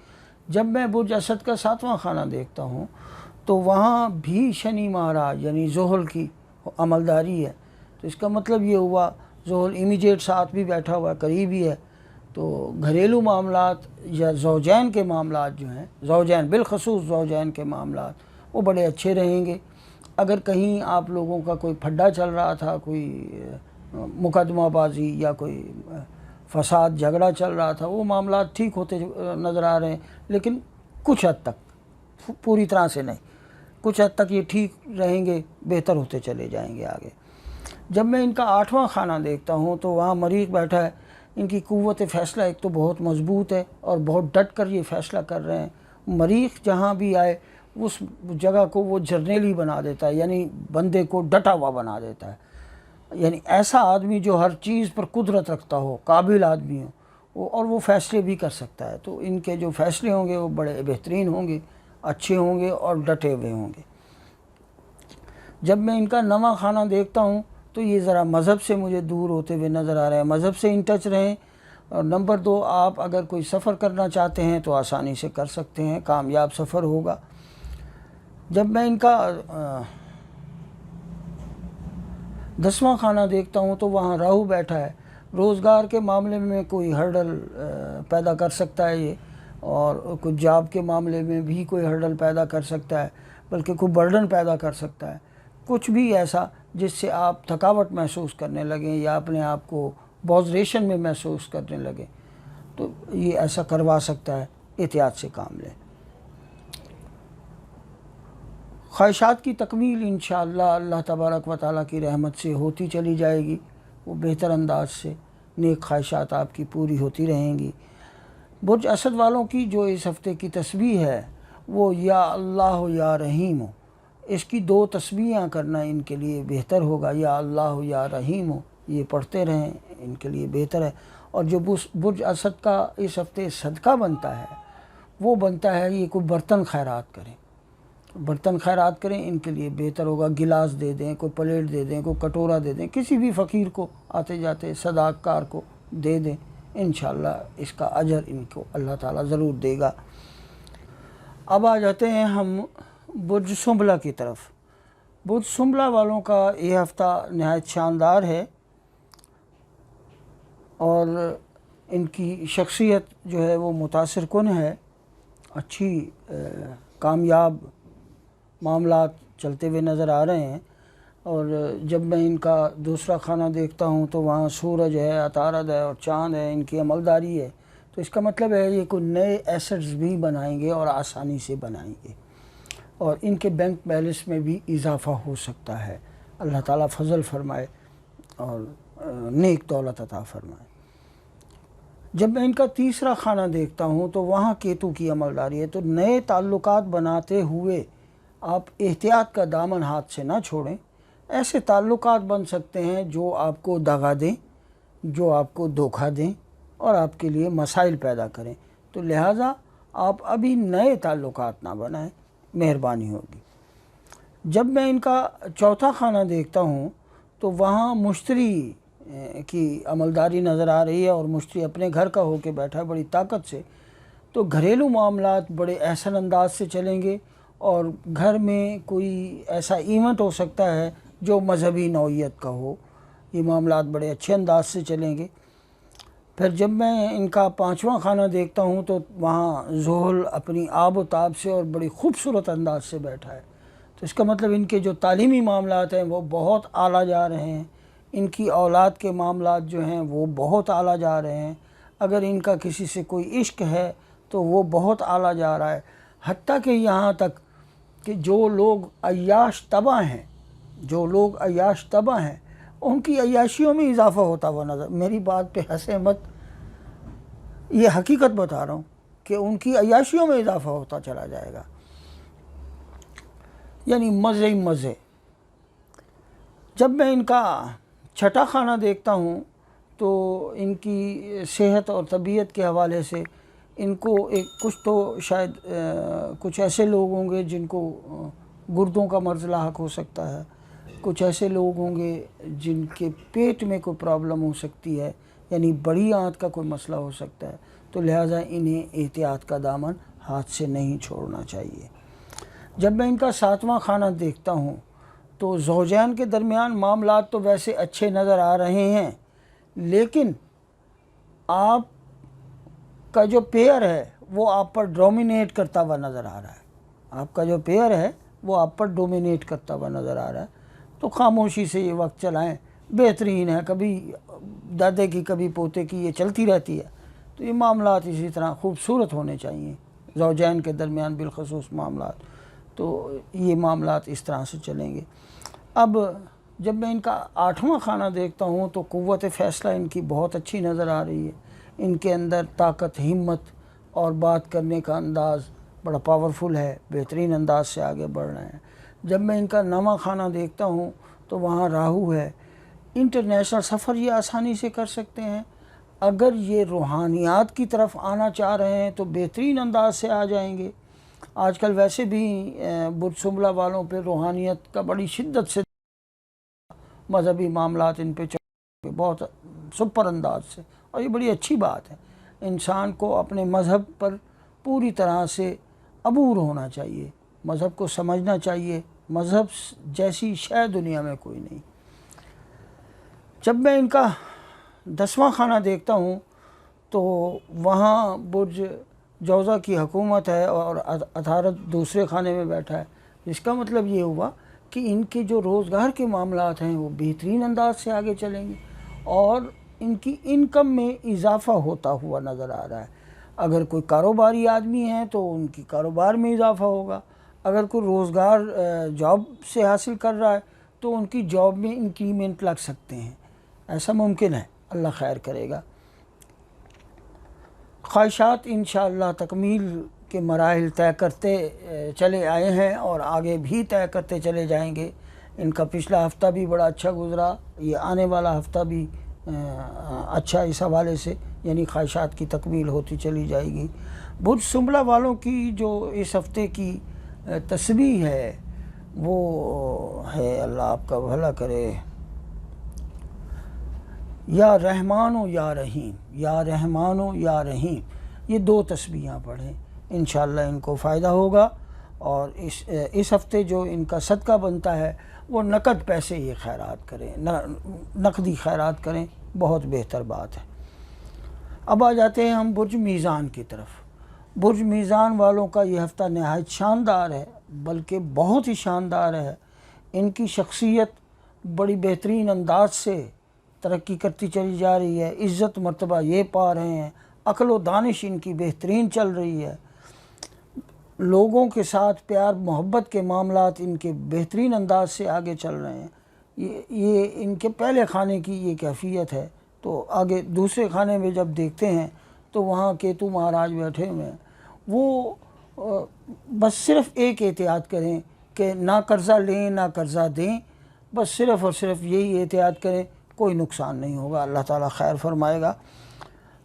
جب میں برج اسد کا ساتواں خانہ دیکھتا ہوں تو وہاں بھی شنی مہاراج یعنی زحل کی عملداری ہے، تو اس کا مطلب یہ ہوا زحل امیجیٹ ساتھ بھی بیٹھا ہوا ہے، قریب ہی ہے، تو گھریلو معاملات یا زوجین کے معاملات جو ہیں، زوجین بالخصوص زوجین کے معاملات وہ بڑے اچھے رہیں گے۔ اگر کہیں آپ لوگوں کا کوئی پھڈا چل رہا تھا، کوئی مقدمہ بازی یا کوئی فساد جھگڑا چل رہا تھا، وہ معاملات ٹھیک ہوتے نظر آ رہے ہیں، لیکن کچھ حد تک، پوری طرح سے نہیں، کچھ حد تک یہ ٹھیک رہیں گے، بہتر ہوتے چلے جائیں گے آگے۔ جب میں ان کا آٹھواں خانہ دیکھتا ہوں تو وہاں مریخ بیٹھا ہے، ان کی قوت فیصلہ ایک تو بہت مضبوط ہے اور بہت ڈٹ کر یہ فیصلہ کر رہے ہیں، مریخ جہاں بھی آئے اس جگہ کو وہ جرنیلی بنا دیتا ہے، یعنی بندے کو ڈٹا ہوا بنا دیتا ہے، یعنی ایسا آدمی جو ہر چیز پر قدرت رکھتا ہو، قابل آدمی ہو، اور وہ فیصلے بھی کر سکتا ہے، تو ان کے جو فیصلے ہوں گے وہ بڑے بہترین ہوں گے، اچھے ہوں گے اور ڈٹے ہوئے ہوں گے۔ جب میں ان کا نواں خانہ دیکھتا ہوں تو یہ ذرا مذہب سے مجھے دور ہوتے ہوئے نظر آ رہے ہیں، مذہب سے ان ٹچ رہیں، اور نمبر 2 آپ اگر کوئی سفر کرنا چاہتے ہیں تو آسانی سے کر سکتے ہیں، کامیاب سفر ہوگا۔ جب میں ان کا 10واں خانہ دیکھتا ہوں تو وہاں راہو بیٹھا ہے، روزگار کے معاملے میں کوئی ہرڈل پیدا کر سکتا ہے یہ، اور کچھ جاب کے معاملے میں بھی کوئی ہرڈل پیدا کر سکتا ہے، بلکہ کوئی برڈن پیدا کر سکتا ہے، کچھ بھی ایسا جس سے آپ تھکاوٹ محسوس کرنے لگیں یا اپنے آپ کو بوزریشن میں محسوس کرنے لگیں، تو یہ ایسا کروا سکتا ہے، احتیاط سے کام لیں۔ خواہشات کی تکمیل انشاءاللہ اللہ تبارک و تعالیٰ کی رحمت سے ہوتی چلی جائے گی، وہ بہتر انداز سے نیک خواہشات آپ کی پوری ہوتی رہیں گی۔ برج اسد والوں کی جو اس ہفتے کی تسبیح ہے وہ یا اللہ یا رحیم ہو، اس کی 2 تسبیحاں کرنا ان کے لیے بہتر ہوگا، یا اللہ یا رحیم ہو، یہ پڑھتے رہیں، ان کے لیے بہتر ہے۔ اور جو برج اسد کا اس ہفتے صدقہ بنتا ہے وہ بنتا ہے یہ کوئی برتن خیرات کریں، برتن خیرات کریں، ان کے لیے بہتر ہوگا گلاس دے دیں، کوئی پلیٹ دے دیں، کوئی کٹورا دے دیں، کسی بھی فقیر کو آتے جاتے صدقہ کار کو دے دیں، انشاءاللہ اس کا اجر ان کو اللہ تعالیٰ ضرور دے گا۔ اب آ جاتے ہیں ہم برج سنبلہ کی طرف۔ برج سنبلہ والوں کا یہ ہفتہ نہایت شاندار ہے، اور ان کی شخصیت جو ہے وہ متاثر کن ہے، اچھی کامیاب معاملات چلتے ہوئے نظر آ رہے ہیں۔ اور جب میں ان کا دوسرا خانہ دیکھتا ہوں تو وہاں سورج ہے، عطارد ہے اور چاند ہے، ان کی عملداری ہے، تو اس کا مطلب ہے یہ کوئی نئے ایسٹس بھی بنائیں گے اور آسانی سے بنائیں گے، اور ان کے بینک بیلنس میں بھی اضافہ ہو سکتا ہے۔ اللہ تعالیٰ فضل فرمائے اور نیک دولت عطا فرمائے۔ جب میں ان کا تیسرا خانہ دیکھتا ہوں تو وہاں کیتو کی عملداری ہے، تو نئے تعلقات بناتے ہوئے آپ احتیاط کا دامن ہاتھ سے نہ چھوڑیں۔ ایسے تعلقات بن سکتے ہیں جو آپ کو دغا دیں، جو آپ کو دھوکہ دیں اور آپ کے لیے مسائل پیدا کریں، تو لہٰذا آپ ابھی نئے تعلقات نہ بنائیں، مہربانی ہوگی۔ جب میں ان کا چوتھا خانہ دیکھتا ہوں تو وہاں مشتری کی عملداری نظر آ رہی ہے، اور مشتری اپنے گھر کا ہو کے بیٹھا ہے بڑی طاقت سے، تو گھریلو معاملات بڑے احسن انداز سے چلیں گے، اور گھر میں کوئی ایسا ایونٹ ہو سکتا ہے جو مذہبی نوعیت کا ہو، یہ معاملات بڑے اچھے انداز سے چلیں گے۔ پھر جب میں ان کا پانچواں خانہ دیکھتا ہوں تو وہاں زحل اپنی آب و تاب سے اور بڑی خوبصورت انداز سے بیٹھا ہے، تو اس کا مطلب ان کے جو تعلیمی معاملات ہیں وہ بہت اعلیٰ جا رہے ہیں، ان کی اولاد کے معاملات جو ہیں وہ بہت اعلیٰ جا رہے ہیں، اگر ان کا کسی سے کوئی عشق ہے تو وہ بہت اعلیٰ جا رہا ہے، حتیٰ کہ یہاں تک کہ جو لوگ عیاش طبع ہیں، ان کی عیاشیوں میں اضافہ ہوتا ہوا نظر، میری بات پہ ہنسیں مت، یہ حقیقت بتا رہا ہوں کہ ان کی عیاشیوں میں اضافہ ہوتا چلا جائے گا، یعنی مزے ہی مزے۔ جب میں ان کا چھٹا خانہ دیکھتا ہوں تو ان کی صحت اور طبیعت کے حوالے سے ان کو کچھ تو شاید کچھ ایسے لوگ ہوں گے جن کو گردوں کا مرض لاحق ہو سکتا ہے، کچھ ایسے لوگ ہوں گے جن کے پیٹ میں کوئی پرابلم ہو سکتی ہے، یعنی بڑی آنت کا کوئی مسئلہ ہو سکتا ہے، تو لہٰذا انہیں احتیاط کا دامن ہاتھ سے نہیں چھوڑنا چاہیے۔ جب میں ان کا ساتواں خانہ دیکھتا ہوں تو زوجین کے درمیان معاملات تو ویسے اچھے نظر آ رہے ہیں، لیکن آپ کا جو پیئر ہے وہ آپ پر ڈومینیٹ کرتا ہوا نظر آ رہا ہے، آپ کا جو پیئر ہے وہ آپ پر ڈومینیٹ کرتا ہوا نظر آ رہا ہے، تو خاموشی سے یہ وقت چلائیں، بہترین ہے، کبھی دادے کی کبھی پوتے کی یہ چلتی رہتی ہے، تو یہ معاملات اسی طرح خوبصورت ہونے چاہیے زوجین کے درمیان، بالخصوص معاملات، تو یہ معاملات اس طرح سے چلیں گے۔ اب جب میں ان کا آٹھواں خانہ دیکھتا ہوں تو قوت فیصلہ ان کی بہت اچھی نظر آ رہی ہے، ان کے اندر طاقت، ہمت اور بات کرنے کا انداز بڑا پاورفل ہے، بہترین انداز سے آگے بڑھ رہے ہیں۔ جب میں ان کا نواں خانہ دیکھتا ہوں تو وہاں راہو ہے، انٹرنیشنل سفر یہ آسانی سے کر سکتے ہیں، اگر یہ روحانیات کی طرف آنا چاہ رہے ہیں تو بہترین انداز سے آ جائیں گے۔ آج کل ویسے بھی برج سنبلہ والوں پہ روحانیت کا بڑی شدت سے مذہبی معاملات ان پہ چل بہت سپر انداز سے، اور یہ بڑی اچھی بات ہے، انسان کو اپنے مذہب پر پوری طرح سے عبور ہونا چاہیے، مذہب کو سمجھنا چاہیے، مذہب جیسی شے دنیا میں کوئی نہیں۔ جب میں ان کا 10واں خانہ دیکھتا ہوں تو وہاں برج جوزہ کی حکومت ہے اور عطارد دوسرے خانے میں بیٹھا ہے، جس کا مطلب یہ ہوا کہ ان کے جو روزگار کے معاملات ہیں وہ بہترین انداز سے آگے چلیں گے، اور ان کی انکم میں اضافہ ہوتا ہوا نظر آ رہا ہے۔ اگر کوئی کاروباری آدمی ہے تو ان کی کاروبار میں اضافہ ہوگا، اگر کوئی روزگار جاب سے حاصل کر رہا ہے تو ان کی جاب میں انکریمنٹ لگ سکتے ہیں، ایسا ممکن ہے، اللہ خیر کرے گا۔ خواہشات انشاءاللہ تکمیل کے مراحل طے کرتے چلے آئے ہیں اور آگے بھی طے کرتے چلے جائیں گے۔ ان کا پچھلا ہفتہ بھی بڑا اچھا گزرا، یہ آنے والا ہفتہ بھی اچھا اس حوالے سے، یعنی خواہشات کی تکمیل ہوتی چلی جائے گی۔ برج سنبلہ والوں کی جو اس ہفتے کی تسبیح ہے وہ ہے، اللہ آپ کا بھلا کرے، یا رحمان و یا رحیم، یا رحمان و یا رحیم، یہ 2 تسبیحاں پڑھیں، انشاءاللہ ان کو فائدہ ہوگا۔ اور اس ہفتے جو ان کا صدقہ بنتا ہے وہ نقد پیسے یہ خیرات کریں، نقدی خیرات کریں، بہت بہتر بات ہے۔ اب آ جاتے ہیں ہم برج میزان کی طرف۔ برج میزان والوں کا یہ ہفتہ نہایت شاندار ہے، بلکہ بہت ہی شاندار ہے۔ ان کی شخصیت بڑی بہترین انداز سے ترقی کرتی چلی جا رہی ہے، عزت مرتبہ یہ پا رہے ہیں، عقل و دانش ان کی بہترین چل رہی ہے، لوگوں کے ساتھ پیار محبت کے معاملات ان کے بہترین انداز سے آگے چل رہے ہیں۔ یہ ان کے پہلے خانے کی یہ کیفیت ہے۔ تو آگے دوسرے خانے میں جب دیکھتے ہیں تو وہاں کیتو مہاراج بیٹھے ہوئے ہیں، وہ بس صرف ایک احتیاط کریں کہ نہ قرضہ لیں نہ قرضہ دیں، بس صرف اور صرف یہی احتیاط کریں، کوئی نقصان نہیں ہوگا، اللہ تعالیٰ خیر فرمائے گا۔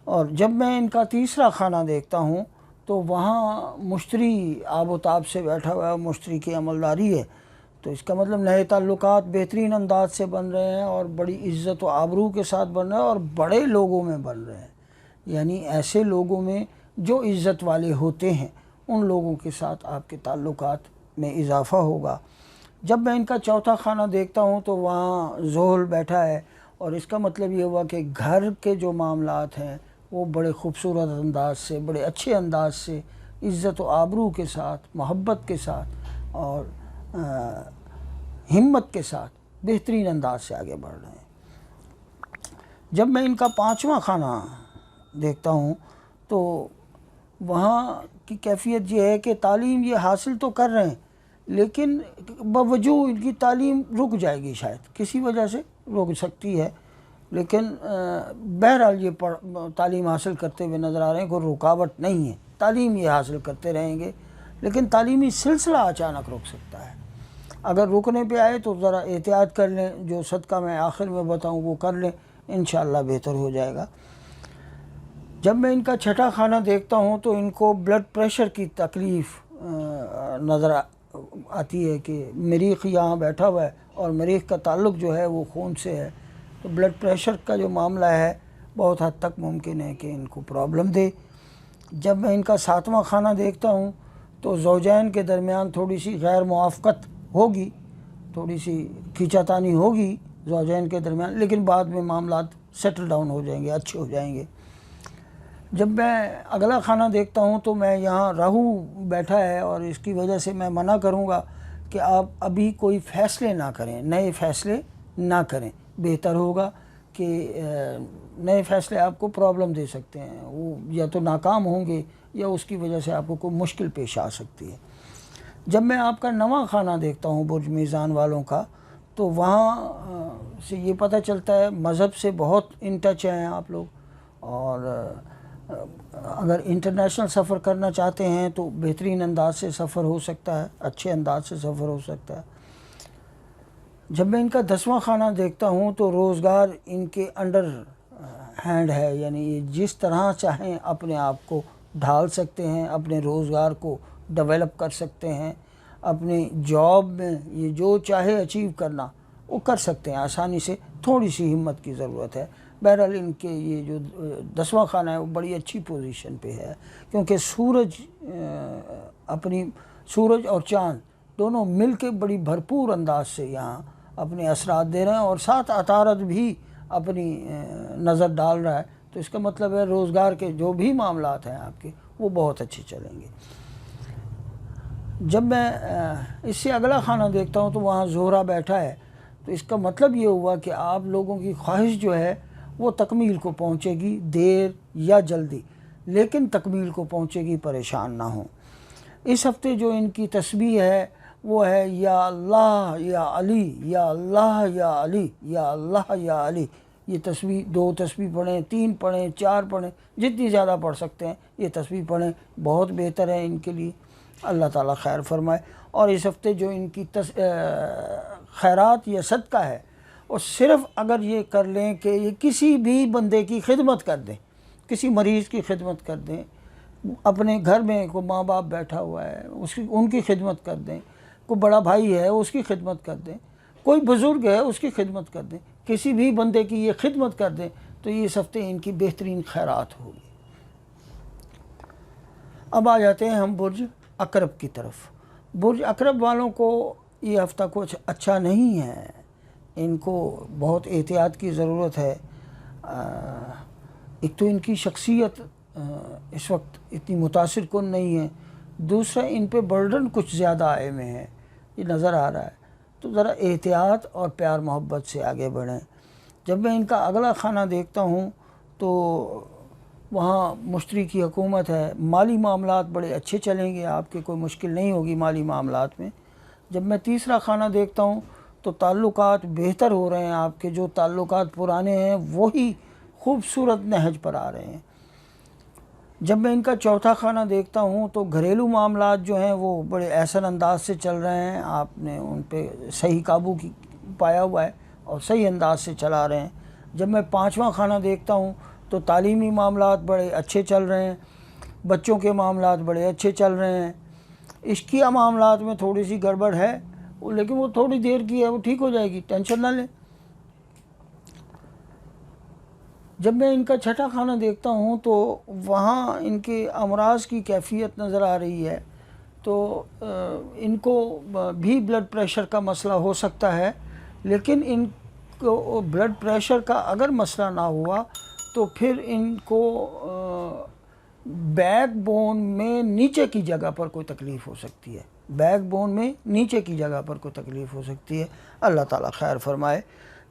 اور جب میں ان کا تیسرا خانہ دیکھتا ہوں تو وہاں مشتری آب و تاب سے بیٹھا ہوا ہے، مشتری کی عملداری ہے، تو اس کا مطلب نئے تعلقات بہترین انداز سے بن رہے ہیں اور بڑی عزت و آبرو کے ساتھ بن رہے ہیں اور بڑے لوگوں میں بن رہے ہیں، یعنی ایسے لوگوں میں جو عزت والے ہوتے ہیں ان لوگوں کے ساتھ آپ کے تعلقات میں اضافہ ہوگا۔ جب میں ان کا چوتھا خانہ دیکھتا ہوں تو وہاں زحل بیٹھا ہے، اور اس کا مطلب یہ ہوا کہ گھر کے جو معاملات ہیں وہ بڑے خوبصورت انداز سے، بڑے اچھے انداز سے، عزت و آبرو کے ساتھ، محبت کے ساتھ اور ہمت کے ساتھ بہترین انداز سے آگے بڑھ رہے ہیں۔ جب میں ان کا پانچواں خانہ دیکھتا ہوں تو وہاں کی کیفیت یہ ہے کہ تعلیم یہ حاصل تو کر رہے ہیں، لیکن باوجود ان کی تعلیم رک جائے گی، شاید کسی وجہ سے رک سکتی ہے، لیکن بہرحال یہ تعلیم حاصل کرتے ہوئے نظر آ رہے ہیں، کوئی رکاوٹ نہیں ہے، تعلیم یہ حاصل کرتے رہیں گے، لیکن تعلیمی سلسلہ اچانک رک سکتا ہے۔ اگر رکنے پہ آئے تو ذرا احتیاط کر لیں، جو صدقہ میں آخر میں بتاؤں وہ کر لیں، انشاءاللہ بہتر ہو جائے گا۔ جب میں ان کا چھٹا خانہ دیکھتا ہوں تو ان کو بلڈ پریشر کی تکلیف نظر آتی ہے کہ مریخ یہاں بیٹھا ہوا ہے اور مریخ کا تعلق جو ہے وہ خون سے ہے، تو بلڈ پریشر کا جو معاملہ ہے بہت حد تک ممکن ہے کہ ان کو پرابلم دے۔ جب میں ان کا ساتواں خانہ دیکھتا ہوں تو زوجین کے درمیان تھوڑی سی غیر موافقت ہوگی، تھوڑی سی کھینچا تانی ہوگی زوجین کے درمیان، لیکن بعد میں معاملات سیٹل ڈاؤن ہو جائیں گے، اچھے ہو جائیں گے۔ جب میں اگلا خانہ دیکھتا ہوں تو میں یہاں راہو بیٹھا ہے، اور اس کی وجہ سے میں منع کروں گا کہ آپ ابھی کوئی فیصلے نہ کریں، نئے فیصلے نہ کریں، بہتر ہوگا کہ نئے فیصلے آپ کو پرابلم دے سکتے ہیں، وہ یا تو ناکام ہوں گے یا اس کی وجہ سے آپ کو کوئی مشکل پیش آ سکتی ہے۔ جب میں آپ کا 9واں خانہ دیکھتا ہوں برج میزان والوں کا تو وہاں سے یہ پتہ چلتا ہے مذہب سے بہت ان ٹچ ہیں آپ لوگ، اور اگر انٹرنیشنل سفر کرنا چاہتے ہیں تو بہترین انداز سے سفر ہو سکتا ہے، اچھے انداز سے سفر ہو سکتا ہے۔ جب میں ان کا 10واں خانہ دیکھتا ہوں تو روزگار ان کے انڈر ہینڈ ہے، یعنی یہ جس طرح چاہیں اپنے آپ کو ڈھال سکتے ہیں، اپنے روزگار کو ڈیولپ کر سکتے ہیں، اپنی جاب میں یہ جو چاہے اچیو کرنا وہ کر سکتے ہیں آسانی سے، تھوڑی سی ہمت کی ضرورت ہے۔ بہرحال ان کے یہ جو 10واں خانہ ہے وہ بڑی اچھی پوزیشن پہ ہے، کیونکہ سورج اور چاند دونوں مل کے بڑی بھرپور انداز سے یہاں اپنے اثرات دے رہے ہیں، اور ساتھ عطارد بھی اپنی نظر ڈال رہا ہے، تو اس کا مطلب ہے روزگار کے جو بھی معاملات ہیں آپ کے وہ بہت اچھے چلیں گے۔ جب میں اس سے اگلا خانہ دیکھتا ہوں تو وہاں زہرہ بیٹھا ہے، تو اس کا مطلب یہ ہوا کہ آپ لوگوں کی خواہش جو ہے وہ تکمیل کو پہنچے گی، دیر یا جلدی، لیکن تکمیل کو پہنچے گی، پریشان نہ ہوں۔ اس ہفتے جو ان کی تسبیح ہے وہ ہے یا اللہ یا علی، یا اللہ یا علی، یا اللہ یا علی۔ یہ تسبیح 2 تسبیح پڑھیں، 3 پڑھیں، 4 پڑھیں، جتنی زیادہ پڑھ سکتے ہیں یہ تسبیح پڑھیں، بہت بہتر ہے ان کے لیے، اللہ تعالیٰ خیر فرمائے۔ اور اس ہفتے جو ان کی خیرات یا صدقہ ہے، اور صرف اگر یہ کر لیں کہ یہ کسی بھی بندے کی خدمت کر دیں، کسی مریض کی خدمت کر دیں، اپنے گھر میں کوئی ماں باپ بیٹھا ہوا ہے ان کی خدمت کر دیں، کوئی بڑا بھائی ہے اس کی خدمت کر دیں، کوئی بزرگ ہے اس کی خدمت کر دیں، کسی بھی بندے کی یہ خدمت کر دیں تو اس ہفتے ان کی بہترین خیرات ہوگی۔ اب آ جاتے ہیں ہم برج عقرب کی طرف۔ برج عقرب والوں کو یہ ہفتہ کچھ اچھا نہیں ہے، ان کو بہت احتیاط کی ضرورت ہے۔ ایک تو ان کی شخصیت اس وقت اتنی متاثر کن نہیں ہے، دوسرا ان پہ برڈن کچھ زیادہ آئے ہوئے ہیں، یہ نظر آ رہا ہے، تو ذرا احتیاط اور پیار محبت سے آگے بڑھیں۔ جب میں ان کا اگلا خانہ دیکھتا ہوں تو وہاں مشتری کی حکومت ہے، مالی معاملات بڑے اچھے چلیں گے، آپ کے کوئی مشکل نہیں ہوگی مالی معاملات میں۔ جب میں تیسرا خانہ دیکھتا ہوں تو تعلقات بہتر ہو رہے ہیں، آپ کے جو تعلقات پرانے ہیں وہی خوبصورت نہج پر آ رہے ہیں۔ جب میں ان کا چوتھا خانہ دیکھتا ہوں تو گھریلو معاملات جو ہیں وہ بڑے احسن انداز سے چل رہے ہیں، آپ نے ان پہ صحیح قابو پایا ہوا ہے اور صحیح انداز سے چلا رہے ہیں۔ جب میں پانچواں خانہ دیکھتا ہوں تو تعلیمی معاملات بڑے اچھے چل رہے ہیں، بچوں کے معاملات بڑے اچھے چل رہے ہیں۔ عشقیہ معاملات میں تھوڑی سی گڑبڑ ہے لیکن وہ تھوڑی دیر کی ہے، وہ ٹھیک ہو جائے گی، ٹینشن نہ لیں۔ جب میں ان کا چھٹا خانہ دیکھتا ہوں تو وہاں ان کے امراض کی کیفیت نظر آ رہی ہے، تو ان کو بھی بلڈ پریشر کا مسئلہ ہو سکتا ہے، لیکن ان کو بلڈ پریشر کا اگر مسئلہ نہ ہوا تو پھر ان کو بیک بون میں نیچے کی جگہ پر کوئی تکلیف ہو سکتی ہے، بیک بون میں نیچے کی جگہ پر کوئی تکلیف ہو سکتی ہے، اللہ تعالیٰ خیر فرمائے۔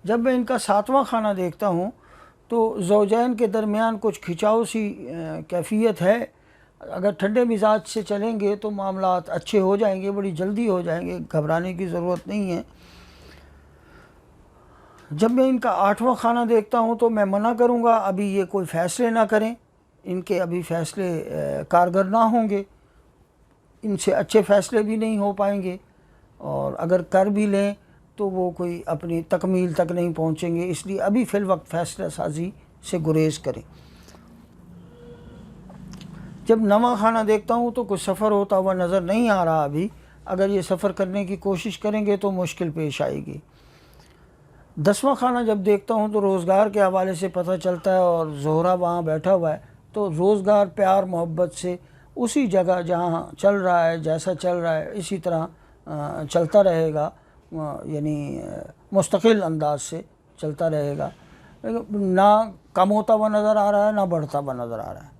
جب میں ان کا ساتواں خانہ دیکھتا ہوں تو زوجین کے درمیان کچھ کھچاؤ سی کیفیت ہے، اگر ٹھنڈے مزاج سے چلیں گے تو معاملات اچھے ہو جائیں گے، بڑی جلدی ہو جائیں گے، گھبرانے کی ضرورت نہیں ہے۔ جب میں ان کا آٹھواں خانہ دیکھتا ہوں تو میں منع کروں گا ابھی یہ کوئی فیصلے نہ کریں، ان کے ابھی فیصلے کارگر نہ ہوں گے، ان سے اچھے فیصلے بھی نہیں ہو پائیں گے، اور اگر کر بھی لیں تو وہ کوئی اپنی تکمیل تک نہیں پہنچیں گے، اس لیے ابھی فی الوقت فیصلہ سازی سے گریز کریں۔ جب نواں خانہ دیکھتا ہوں تو کوئی سفر ہوتا ہوا نظر نہیں آ رہا ابھی، اگر یہ سفر کرنے کی کوشش کریں گے تو مشکل پیش آئے گی۔ دسواں خانہ جب دیکھتا ہوں تو روزگار کے حوالے سے پتہ چلتا ہے، اور زہرہ وہاں بیٹھا ہوا ہے تو روزگار پیار محبت سے اسی جگہ جہاں چل رہا ہے، جیسا چل رہا ہے اسی طرح چلتا رہے گا، یعنی مستقل انداز سے چلتا رہے گا، نہ کم ہوتا ہوا نظر آ رہا ہے نہ بڑھتا ہوا نظر آ رہا ہے۔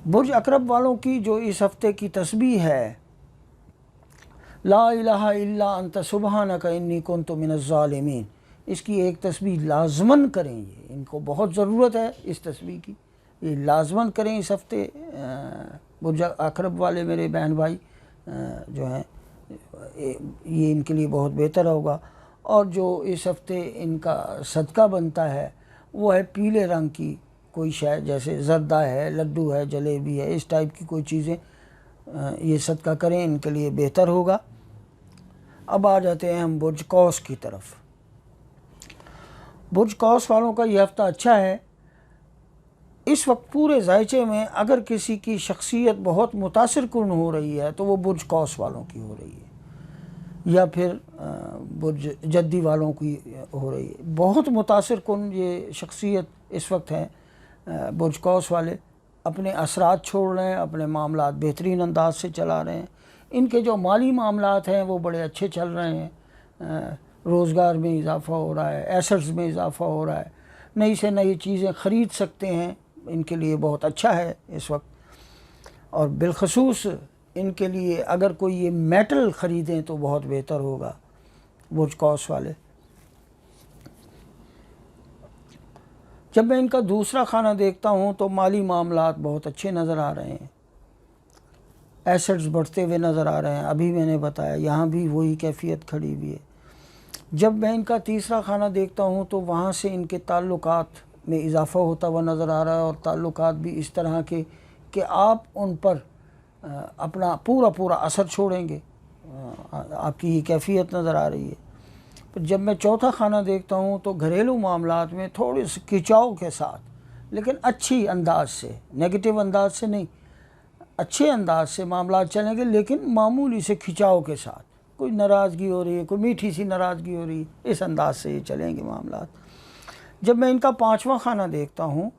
برج عقرب والوں کی جو اس ہفتے کی تسبیح ہے، لا الہ الا انت سبحانک انی کنت من الظالمین، اس کی ایک تسبیح لازماً کریں، یہ ان کو بہت ضرورت ہے اس تسبیح کی، یہ لازماً کریں اس ہفتے۔ برج عقرب والے میرے بہن بھائی جو ہیں یہ ان کے لیے بہت بہتر ہوگا۔ اور جو اس ہفتے ان کا صدقہ بنتا ہے وہ ہے پیلے رنگ کی کوئی شے، جیسے زردہ ہے، لڈو ہے، جلیبی ہے، اس ٹائپ کی کوئی چیزیں یہ صدقہ کریں، ان کے لیے بہتر ہوگا۔ اب آ جاتے ہیں ہم برج قوس کی طرف۔ برج قوس والوں کا یہ ہفتہ اچھا ہے۔ اس وقت پورے ذائچے میں اگر کسی کی شخصیت بہت متاثر کن ہو رہی ہے تو وہ برج قوس والوں کی ہو رہی ہے، یا پھر برج جدی والوں کی ہو رہی ہے۔ بہت متاثر کن یہ شخصیت اس وقت ہے برج قوس والے، اپنے اثرات چھوڑ رہے ہیں، اپنے معاملات بہترین انداز سے چلا رہے ہیں، ان کے جو مالی معاملات ہیں وہ بڑے اچھے چل رہے ہیں، روزگار میں اضافہ ہو رہا ہے، ایسٹس میں اضافہ ہو رہا ہے، نئی سے نئی چیزیں خرید سکتے ہیں، ان کے لیے بہت اچھا ہے اس وقت۔ اور بالخصوص ان کے لیے اگر کوئی یہ میٹل خریدیں تو بہت بہتر ہوگا برج قوس والے۔ جب میں ان کا دوسرا خانہ دیکھتا ہوں تو مالی معاملات بہت اچھے نظر آ رہے ہیں، ایسٹس بڑھتے ہوئے نظر آ رہے ہیں، ابھی میں نے بتایا یہاں بھی وہی کیفیت کھڑی ہوئی ہے۔ جب میں ان کا تیسرا خانہ دیکھتا ہوں تو وہاں سے ان کے تعلقات میں اضافہ ہوتا ہوا نظر آ رہا ہے، اور تعلقات بھی اس طرح کے کہ آپ ان پر اپنا پورا اثر چھوڑیں گے، آپ کی یہ کیفیت نظر آ رہی ہے۔ جب میں چوتھا خانہ دیکھتا ہوں تو گھریلو معاملات میں تھوڑے سے کھچاؤ کے ساتھ لیکن اچھی انداز سے، نیگیٹو انداز سے نہیں، اچھے انداز سے معاملات چلیں گے، لیکن معمولی سے کھچاؤ کے ساتھ، کوئی ناراضگی ہو رہی ہے، کوئی میٹھی سی ناراضگی ہو رہی ہے، اس انداز سے یہ چلیں گے معاملات۔ جب میں ان کا 5واں خانہ دیکھتا ہوں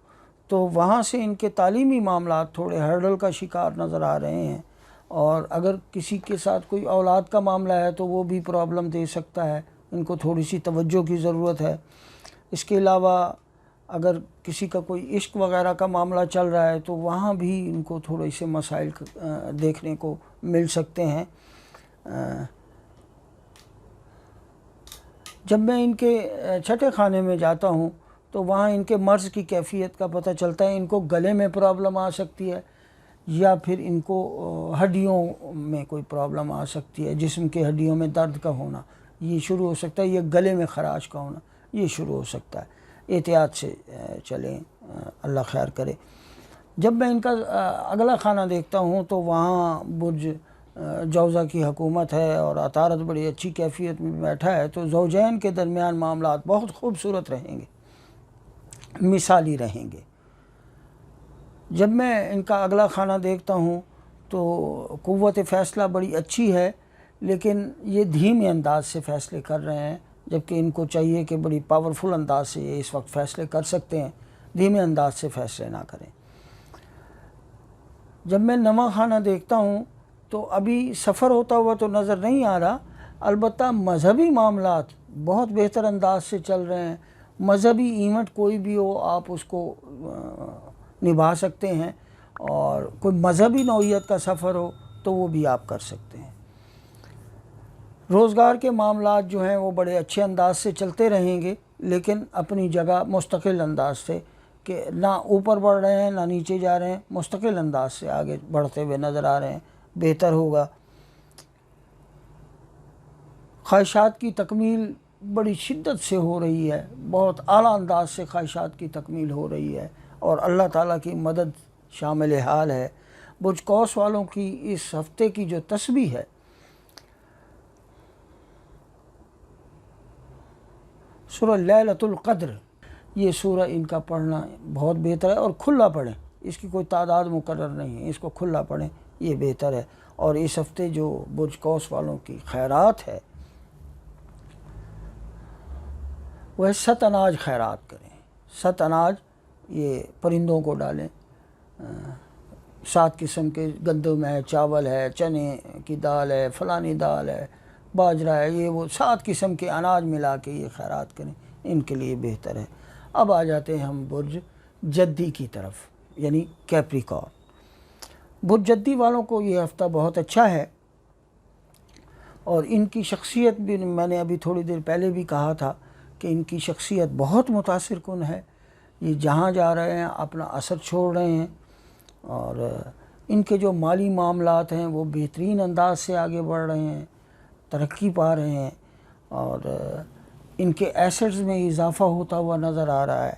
تو وہاں سے ان کے تعلیمی معاملات تھوڑے ہرڈل کا شکار نظر آ رہے ہیں، اور اگر کسی کے ساتھ کوئی اولاد کا معاملہ ہے تو وہ بھی پرابلم دے سکتا ہے، ان کو تھوڑی سی توجہ کی ضرورت ہے۔ اس کے علاوہ اگر کسی کا کوئی عشق وغیرہ کا معاملہ چل رہا ہے تو وہاں بھی ان کو تھوڑے سے مسائل دیکھنے کو مل سکتے ہیں۔ جب میں ان کے 6ٹھے خانے میں جاتا ہوں تو وہاں ان کے مرض کی کیفیت کا پتہ چلتا ہے، ان کو گلے میں پرابلم آ سکتی ہے، یا پھر ان کو ہڈیوں میں کوئی پرابلم آ سکتی ہے، جسم کے ہڈیوں میں درد کا ہونا یہ شروع ہو سکتا ہے، یا گلے میں خراش کا ہونا یہ شروع ہو سکتا ہے۔ احتیاط سے چلیں، اللہ خیر کرے۔ جب میں ان کا اگلا خانہ دیکھتا ہوں تو وہاں برج جوزہ کی حکومت ہے اور عطارد بڑی اچھی کیفیت میں بیٹھا ہے، تو زوجین کے درمیان معاملات بہت خوبصورت رہیں گے، مثالی رہیں گے۔ جب میں ان کا اگلا خانہ دیکھتا ہوں تو قوت فیصلہ بڑی اچھی ہے، لیکن یہ دھیمے انداز سے فیصلے کر رہے ہیں، جبکہ ان کو چاہیے کہ بڑی پاورفل انداز سے یہ اس وقت فیصلے کر سکتے ہیں، دھیمے انداز سے فیصلے نہ کریں۔ جب میں 9واں خانہ دیکھتا ہوں تو ابھی سفر ہوتا ہوا تو نظر نہیں آ رہا، البتہ مذہبی معاملات بہت بہتر انداز سے چل رہے ہیں۔ مذہبی ایونٹ کوئی بھی ہو آپ اس کو نبھا سکتے ہیں، اور کوئی مذہبی نوعیت کا سفر ہو تو وہ بھی آپ کر سکتے ہیں۔ روزگار کے معاملات جو ہیں وہ بڑے اچھے انداز سے چلتے رہیں گے، لیکن اپنی جگہ مستقل انداز سے، کہ نہ اوپر بڑھ رہے ہیں نہ نیچے جا رہے ہیں، مستقل انداز سے آگے بڑھتے ہوئے نظر آ رہے ہیں، بہتر ہوگا۔ خواہشات کی تکمیل بڑی شدت سے ہو رہی ہے، بہت اعلیٰ انداز سے خواہشات کی تکمیل ہو رہی ہے، اور اللہ تعالیٰ کی مدد شامل حال ہے۔ برج قوس والوں کی اس ہفتے کی جو تسبیح ہے، سورہ لیلۃ القدر، یہ سورہ ان کا پڑھنا بہت بہتر ہے، اور کھلا پڑھیں، اس کی کوئی تعداد مقرر نہیں ہے، اس کو کھلا پڑھیں یہ بہتر ہے۔ اور اس ہفتے جو برج قوس والوں کی خیرات ہے وہ 7 اناج خیرات کریں۔ 7 اناج یہ پرندوں کو ڈالیں، 7 قسم کے گندم ہے، چاول ہے، چنے کی دال ہے، فلانی دال ہے، باجرہ ہے، یہ وہ 7 قسم کے اناج ملا کے یہ خیرات کریں، ان کے لیے بہتر ہے۔ اب آ جاتے ہیں ہم برج جدی کی طرف، یعنی کیپریکارن۔ برج جدی والوں کو یہ ہفتہ بہت اچھا ہے، اور ان کی شخصیت بھی میں نے ابھی تھوڑی دیر پہلے بھی کہا تھا کہ ان کی شخصیت بہت متاثر کن ہے، یہ جہاں جا رہے ہیں اپنا اثر چھوڑ رہے ہیں، اور ان کے جو مالی معاملات ہیں وہ بہترین انداز سے آگے بڑھ رہے ہیں، ترقی پا رہے ہیں، اور ان کے ایسٹس میں اضافہ ہوتا ہوا نظر آ رہا ہے۔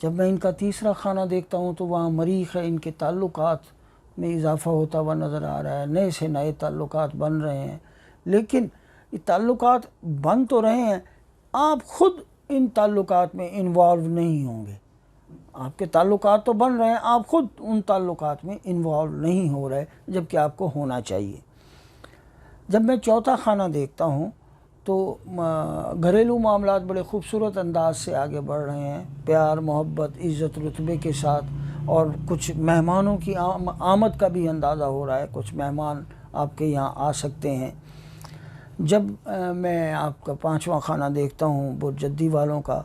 جب میں ان کا تیسرا خانہ دیکھتا ہوں تو وہاں مریخ ہے، ان کے تعلقات میں اضافہ ہوتا ہوا نظر آ رہا ہے، نئے سے نئے تعلقات بن رہے ہیں، لیکن یہ تعلقات بن تو رہے ہیں، آپ خود ان تعلقات میں انوالو نہیں ہوں گے۔ آپ کے تعلقات تو بن رہے ہیں، آپ خود ان تعلقات میں انوالو نہیں ہو رہے، جبکہ آپ کو ہونا چاہیے۔ جب میں چوتھا خانہ دیکھتا ہوں تو گھریلو معاملات بڑے خوبصورت انداز سے آگے بڑھ رہے ہیں، پیار، محبت، عزت، رتبے کے ساتھ، اور کچھ مہمانوں کی آمد کا بھی اندازہ ہو رہا ہے، کچھ مہمان آپ کے یہاں آ سکتے ہیں۔ جب میں آپ کا 5واں خانہ دیکھتا ہوں برج جدی والوں کا،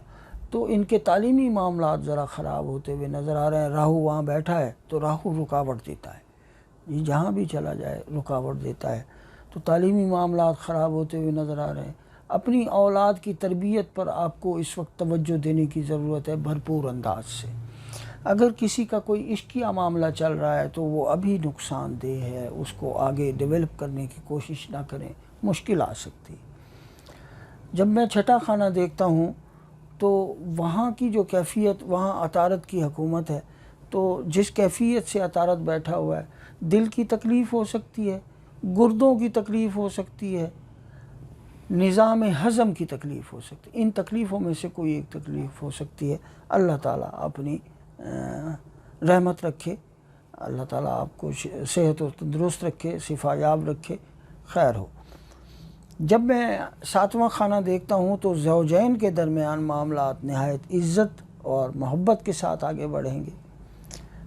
تو ان کے تعلیمی معاملات ذرا خراب ہوتے ہوئے نظر آ رہے ہیں۔ راہو وہاں بیٹھا ہے تو راہو رکاوٹ دیتا ہے، یہ جہاں بھی چلا جائے رکاوٹ دیتا ہے، تو تعلیمی معاملات خراب ہوتے ہوئے نظر آ رہے ہیں۔ اپنی اولاد کی تربیت پر آپ کو اس وقت توجہ دینے کی ضرورت ہے بھرپور انداز سے۔ اگر کسی کا کوئی عشقیہ معاملہ چل رہا ہے تو وہ ابھی نقصان دہ ہے، اس کو آگے ڈیولپ کرنے کی کوشش نہ کریں، مشکل آ سکتی۔ جب میں 6ٹھا خانہ دیکھتا ہوں تو وہاں کی جو کیفیت، وہاں عطارد کی حکومت ہے، تو جس کیفیت سے عطارد بیٹھا ہوا ہے، دل کی تکلیف ہو سکتی ہے، گردوں کی تکلیف ہو سکتی ہے، نظام ہضم کی تکلیف ہو سکتی ہے، ان تکلیفوں میں سے کوئی ایک تکلیف ہو سکتی ہے۔ اللہ تعالیٰ اپنی رحمت رکھے، اللہ تعالیٰ آپ کو صحت و تندرست رکھے، شفا یاب رکھے، خیر ہو۔ جب میں 7واں خانہ دیکھتا ہوں تو زوجین کے درمیان معاملات نہایت عزت اور محبت کے ساتھ آگے بڑھیں گے۔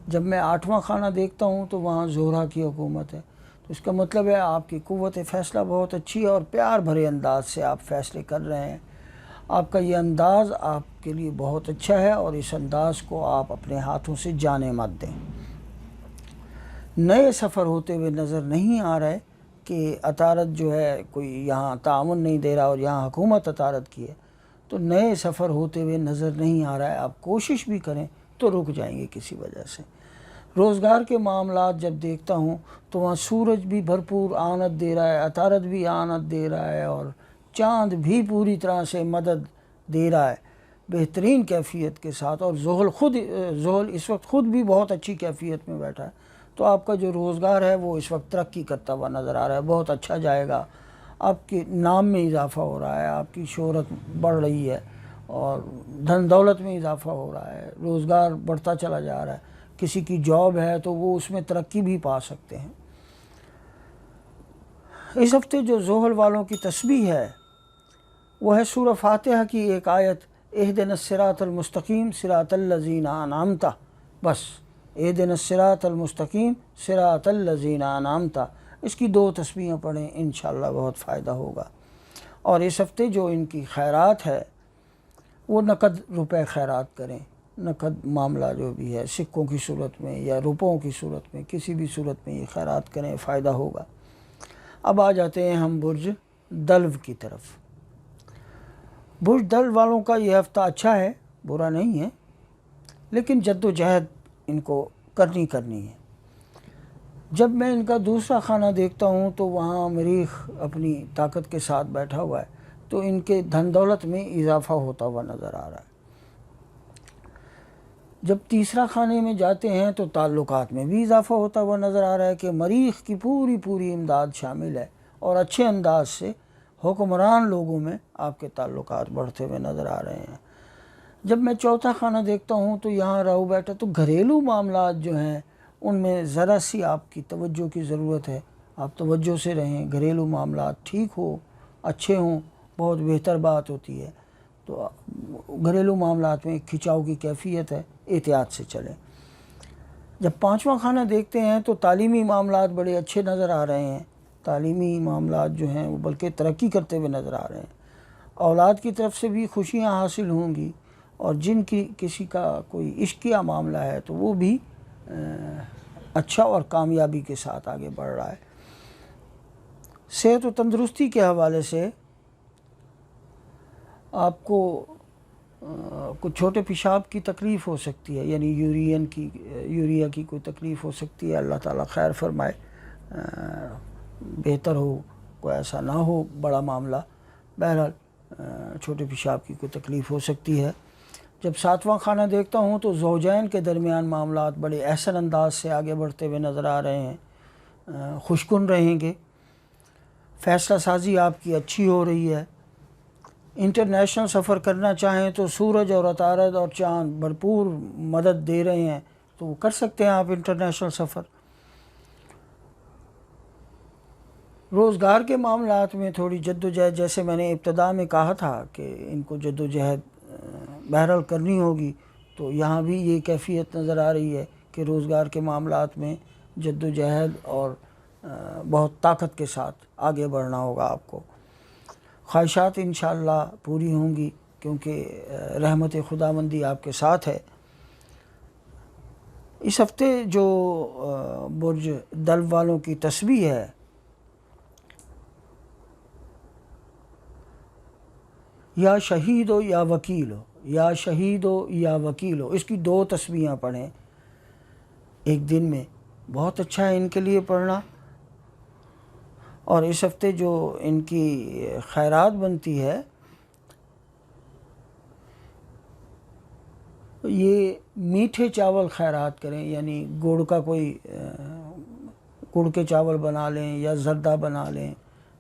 جب میں 8واں خانہ دیکھتا ہوں تو وہاں زہرہ کی حکومت ہے، تو اس کا مطلب ہے آپ کی قوت فیصلہ بہت اچھی ہے اور پیار بھرے انداز سے آپ فیصلے کر رہے ہیں۔ آپ کا یہ انداز آپ کے لیے بہت اچھا ہے اور اس انداز کو آپ اپنے ہاتھوں سے جانے مت دیں۔ نئے سفر ہوتے ہوئے نظر نہیں آ رہے کہ عطارد جو ہے کوئی یہاں تعاون نہیں دے رہا اور یہاں حکومت عطارد کی ہے، تو نئے سفر ہوتے ہوئے نظر نہیں آ رہا ہے۔ آپ کوشش بھی کریں تو رک جائیں گے کسی وجہ سے۔ روزگار کے معاملات جب دیکھتا ہوں تو وہاں سورج بھی بھرپور آنت دے رہا ہے، عطارد بھی آنت دے رہا ہے اور چاند بھی پوری طرح سے مدد دے رہا ہے بہترین کیفیت کے ساتھ، اور زحل اس وقت خود بھی بہت اچھی کیفیت میں بیٹھا ہے۔ تو آپ کا جو روزگار ہے وہ اس وقت ترقی کرتا ہوا نظر آ رہا ہے، بہت اچھا جائے گا۔ آپ کے نام میں اضافہ ہو رہا ہے، آپ کی شہرت بڑھ رہی ہے اور دھن دولت میں اضافہ ہو رہا ہے، روزگار بڑھتا چلا جا رہا ہے۔ کسی کی جاب ہے تو وہ اس میں ترقی بھی پا سکتے ہیں۔ اس ہفتے جو زحل والوں کی تسبیح ہے وہ ہے سورہ فاتحہ کی ایک آیت، اہدنا الصراط المستقیم صراط الذین انعمت، بس اہدنا الصراط المستقیم صراط الذین انعمت، اس کی 2 تسبیحیں پڑھیں، انشاءاللہ بہت فائدہ ہوگا۔ اور اس ہفتے جو ان کی خیرات ہے وہ نقد روپے خیرات کریں، نقد معاملہ جو بھی ہے سکوں کی صورت میں یا روپوں کی صورت میں، کسی بھی صورت میں یہ خیرات کریں، فائدہ ہوگا۔ اب آ جاتے ہیں ہم برج دلو کی طرف۔ برج دلو والوں کا یہ ہفتہ اچھا ہے، برا نہیں ہے، لیکن جد و جہد ان کو کرنی ہے۔ جب میں ان کا دوسرا خانہ دیکھتا ہوں تو وہاں مریخ اپنی طاقت کے ساتھ بیٹھا ہوا ہے، تو ان کے دھن دولت میں اضافہ ہوتا ہوا نظر آ رہا ہے۔ جب تیسرا خانے میں جاتے ہیں تو تعلقات میں بھی اضافہ ہوتا ہوا نظر آ رہا ہے کہ مریخ کی پوری امداد شامل ہے اور اچھے انداز سے حکمران لوگوں میں آپ کے تعلقات بڑھتے ہوئے نظر آ رہے ہیں۔ جب میں چوتھا خانہ دیکھتا ہوں تو یہاں راہو بیٹھا، تو گھریلو معاملات جو ہیں ان میں ذرا سی آپ کی توجہ کی ضرورت ہے، آپ توجہ سے رہیں، گھریلو معاملات ٹھیک ہو، اچھے ہوں، بہت بہتر بات ہوتی ہے۔ تو گھریلو معاملات میں کھچاؤ کی کیفیت ہے، احتیاط سے چلیں۔ جب پانچواں خانہ دیکھتے ہیں تو تعلیمی معاملات بڑے اچھے نظر آ رہے ہیں، تعلیمی معاملات جو ہیں وہ بلکہ ترقی کرتے ہوئے نظر آ رہے ہیں۔ اولاد کی طرف سے بھی خوشیاں حاصل ہوں گی، اور جن کی کسی کا کوئی عشقیہ معاملہ ہے تو وہ بھی اچھا اور کامیابی کے ساتھ آگے بڑھ رہا ہے۔ صحت و تندرستی کے حوالے سے آپ کو کچھ چھوٹے پیشاب کی تکلیف ہو سکتی ہے، یعنی یوریا کی کوئی تکلیف ہو سکتی ہے، اللہ تعالیٰ خیر فرمائے، بہتر ہو، کوئی ایسا نہ ہو بڑا معاملہ، بہرحال چھوٹے پیشاب کی کوئی تکلیف ہو سکتی ہے۔ جب ساتواں خانہ دیکھتا ہوں تو زوجین کے درمیان معاملات بڑے احسن انداز سے آگے بڑھتے ہوئے نظر آ رہے ہیں، خوشکن رہیں گے، فیصلہ سازی آپ کی اچھی ہو رہی ہے۔ انٹرنیشنل سفر کرنا چاہیں تو سورج اور عطارد اور چاند بھرپور مدد دے رہے ہیں، تو وہ کر سکتے ہیں آپ انٹرنیشنل سفر۔ روزگار کے معاملات میں تھوڑی جد و جہد، جیسے میں نے ابتدا میں کہا تھا کہ ان کو جد و جہد بہرحال کرنی ہوگی، تو یہاں بھی یہ کیفیت نظر آ رہی ہے کہ روزگار کے معاملات میں جد و جہد اور بہت طاقت کے ساتھ آگے بڑھنا ہوگا آپ کو۔ خواہشات انشاءاللہ پوری ہوں گی کیونکہ رحمت خداوندی آپ کے ساتھ ہے۔ اس ہفتے جو برج دلو والوں کی تسبیح ہے، یا شہید ہو یا وکیل ہو، یا شہید ہو یا وکیل ہو، اس کی 2 تسبیحیں پڑھیں ایک دن میں، بہت اچھا ہے ان کے لیے پڑھنا۔ اور اس ہفتے جو ان کی خیرات بنتی ہے، یہ میٹھے چاول خیرات کریں، یعنی گڑ کا کوئی گڑ کے چاول بنا لیں یا زردہ بنا لیں،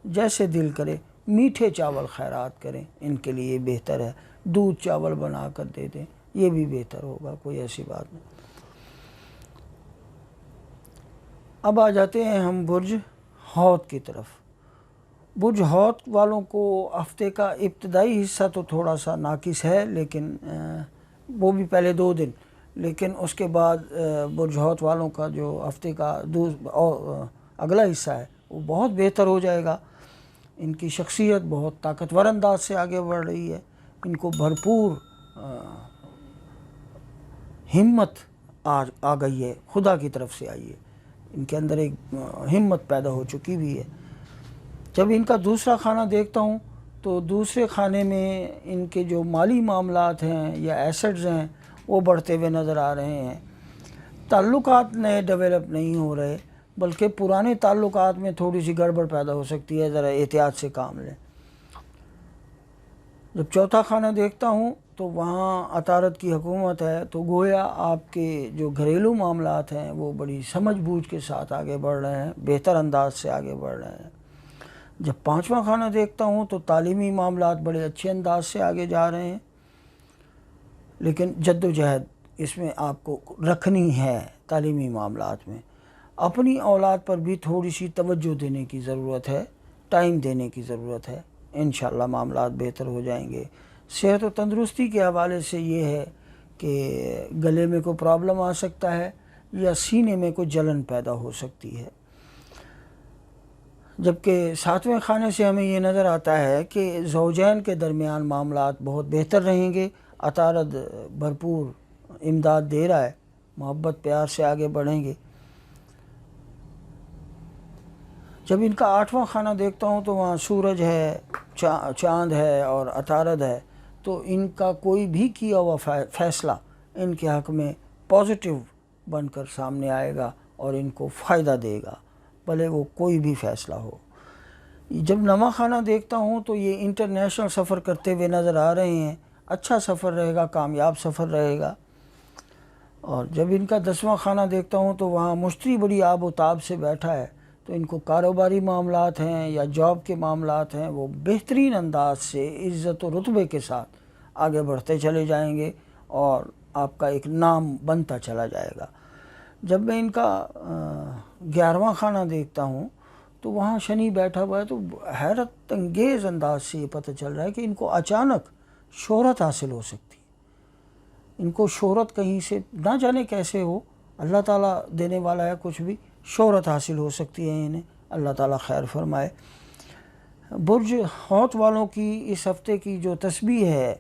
جیسے دل کرے میٹھے چاول خیرات کریں، ان کے لیے بہتر ہے۔ دودھ چاول بنا کر دے دیں، یہ بھی بہتر ہوگا، کوئی ایسی بات نہیں۔ اب آ جاتے ہیں ہم برج حوت کی طرف۔ برج حوت والوں کو ہفتے کا ابتدائی حصہ تو تھوڑا سا ناقص ہے، لیکن وہ بھی پہلے 2 دن، لیکن اس کے بعد برج حوت والوں کا جو ہفتے کا اگلا حصہ ہے وہ بہت بہتر ہو جائے گا۔ ان کی شخصیت بہت طاقتور انداز سے آگے بڑھ رہی ہے، ان کو بھرپور ہمت آ گئی ہے، خدا کی طرف سے آئی ہے، ان کے اندر ایک ہمت پیدا ہو چکی بھی ہے۔ جب ان کا دوسرا خانہ دیکھتا ہوں تو دوسرے خانے میں ان کے جو مالی معاملات ہیں یا ایسٹز ہیں وہ بڑھتے ہوئے نظر آ رہے ہیں۔ تعلقات نئے ڈیولپ نہیں ہو رہے، بلکہ پرانے تعلقات میں تھوڑی سی گڑبڑ پیدا ہو سکتی ہے، ذرا احتیاط سے کام لیں۔ جب چوتھا خانہ دیکھتا ہوں تو وہاں عطارد کی حکومت ہے، تو گویا آپ کے جو گھریلو معاملات ہیں وہ بڑی سمجھ بوجھ کے ساتھ آگے بڑھ رہے ہیں، بہتر انداز سے آگے بڑھ رہے ہیں۔ جب پانچواں خانہ دیکھتا ہوں تو تعلیمی معاملات بڑے اچھے انداز سے آگے جا رہے ہیں، لیکن جد و جہد اس میں آپ کو رکھنی ہے۔ تعلیمی معاملات میں اپنی اولاد پر بھی تھوڑی سی توجہ دینے کی ضرورت ہے، ٹائم دینے کی ضرورت ہے، انشاءاللہ معاملات بہتر ہو جائیں گے۔ صحت و تندرستی کے حوالے سے یہ ہے کہ گلے میں کوئی پرابلم آ سکتا ہے یا سینے میں کوئی جلن پیدا ہو سکتی ہے۔ جبکہ ساتویں خانے سے ہمیں یہ نظر آتا ہے کہ زوجین کے درمیان معاملات بہت بہتر رہیں گے، عطارد بھرپور امداد دے رہا ہے، محبت پیار سے آگے بڑھیں گے۔ جب ان کا آٹھواں خانہ دیکھتا ہوں تو وہاں سورج ہے، چاند ہے اور عطارد ہے، تو ان کا کوئی بھی کیا ہوا فیصلہ ان کے حق میں پازیٹیو بن کر سامنے آئے گا اور ان کو فائدہ دے گا، بھلے وہ کوئی بھی فیصلہ ہو۔ جب نواں خانہ دیکھتا ہوں تو یہ انٹرنیشنل سفر کرتے ہوئے نظر آ رہے ہیں، اچھا سفر رہے گا، کامیاب سفر رہے گا۔ اور جب ان کا 10واں خانہ دیکھتا ہوں تو وہاں مشتری بڑی آب و تاب سے بیٹھا ہے، تو ان کو کاروباری معاملات ہیں یا جاب کے معاملات ہیں وہ بہترین انداز سے عزت و رتبے کے ساتھ آگے بڑھتے چلے جائیں گے اور آپ کا ایک نام بنتا چلا جائے گا۔ جب میں ان کا 11واں خانہ دیکھتا ہوں تو وہاں شنی بیٹھا ہوا ہے، تو حیرت انگیز انداز سے یہ پتہ چل رہا ہے کہ ان کو اچانک شہرت حاصل ہو سکتی ہے۔ ان کو شہرت کہیں سے نہ جانے کیسے ہو، اللہ تعالیٰ دینے والا ہے، کچھ بھی شہرت حاصل ہو سکتی ہے انہیں، اللہ تعالیٰ خیر فرمائے۔ برج حوت والوں کی اس ہفتے کی جو تسبیح ہے،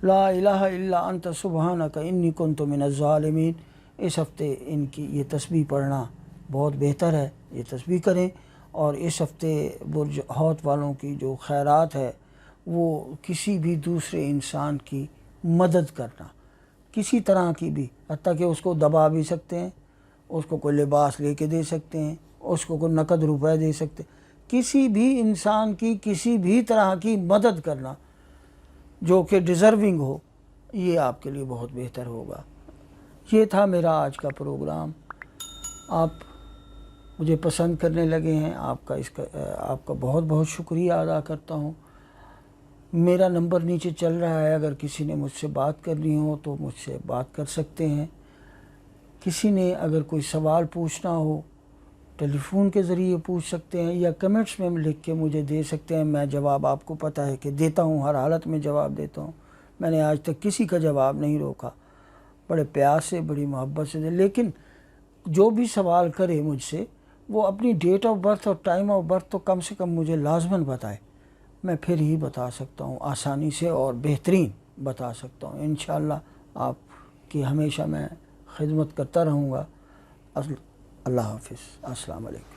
لا الہ الا انت سبحانک انی کنت من الظالمین، اس ہفتے ان کی یہ تسبیح پڑھنا بہت بہتر ہے، یہ تسبیح کریں۔ اور اس ہفتے برج حوت والوں کی جو خیرات ہے وہ کسی بھی دوسرے انسان کی مدد کرنا، کسی طرح کی بھی، حتیٰ کہ اس کو دبا بھی سکتے ہیں، اس کو کوئی لباس لے کے دے سکتے ہیں، اس کو کوئی نقد روپے دے سکتے ہیں، کسی بھی انسان کی کسی بھی طرح کی مدد کرنا جو کہ ڈیزرونگ ہو، یہ آپ کے لیے بہت بہتر ہوگا۔ یہ تھا میرا آج کا پروگرام، آپ مجھے پسند کرنے لگے ہیں، آپ کا بہت بہت شکریہ ادا کرتا ہوں۔ میرا نمبر نیچے چل رہا ہے، اگر کسی نے مجھ سے بات کرنی ہو تو مجھ سے بات کر سکتے ہیں۔ کسی نے اگر کوئی سوال پوچھنا ہو ٹیلی فون کے ذریعے پوچھ سکتے ہیں یا کمنٹس میں لکھ کے مجھے دے سکتے ہیں، میں جواب آپ کو پتہ ہے کہ دیتا ہوں، ہر حالت میں جواب دیتا ہوں۔ میں نے آج تک کسی کا جواب نہیں روکا، بڑے پیار سے، بڑی محبت سے دے، لیکن جو بھی سوال کرے مجھ سے وہ اپنی ڈیٹ آف برتھ اور ٹائم آف برتھ تو کم سے کم مجھے لازماً بتائے، میں پھر ہی بتا سکتا ہوں، آسانی سے اور بہترین بتا سکتا ہوں۔ انشاءاللہ آپ کی ہمیشہ میں خدمت کرتا رہوں گا۔ اللہ حافظ، السلام علیکم۔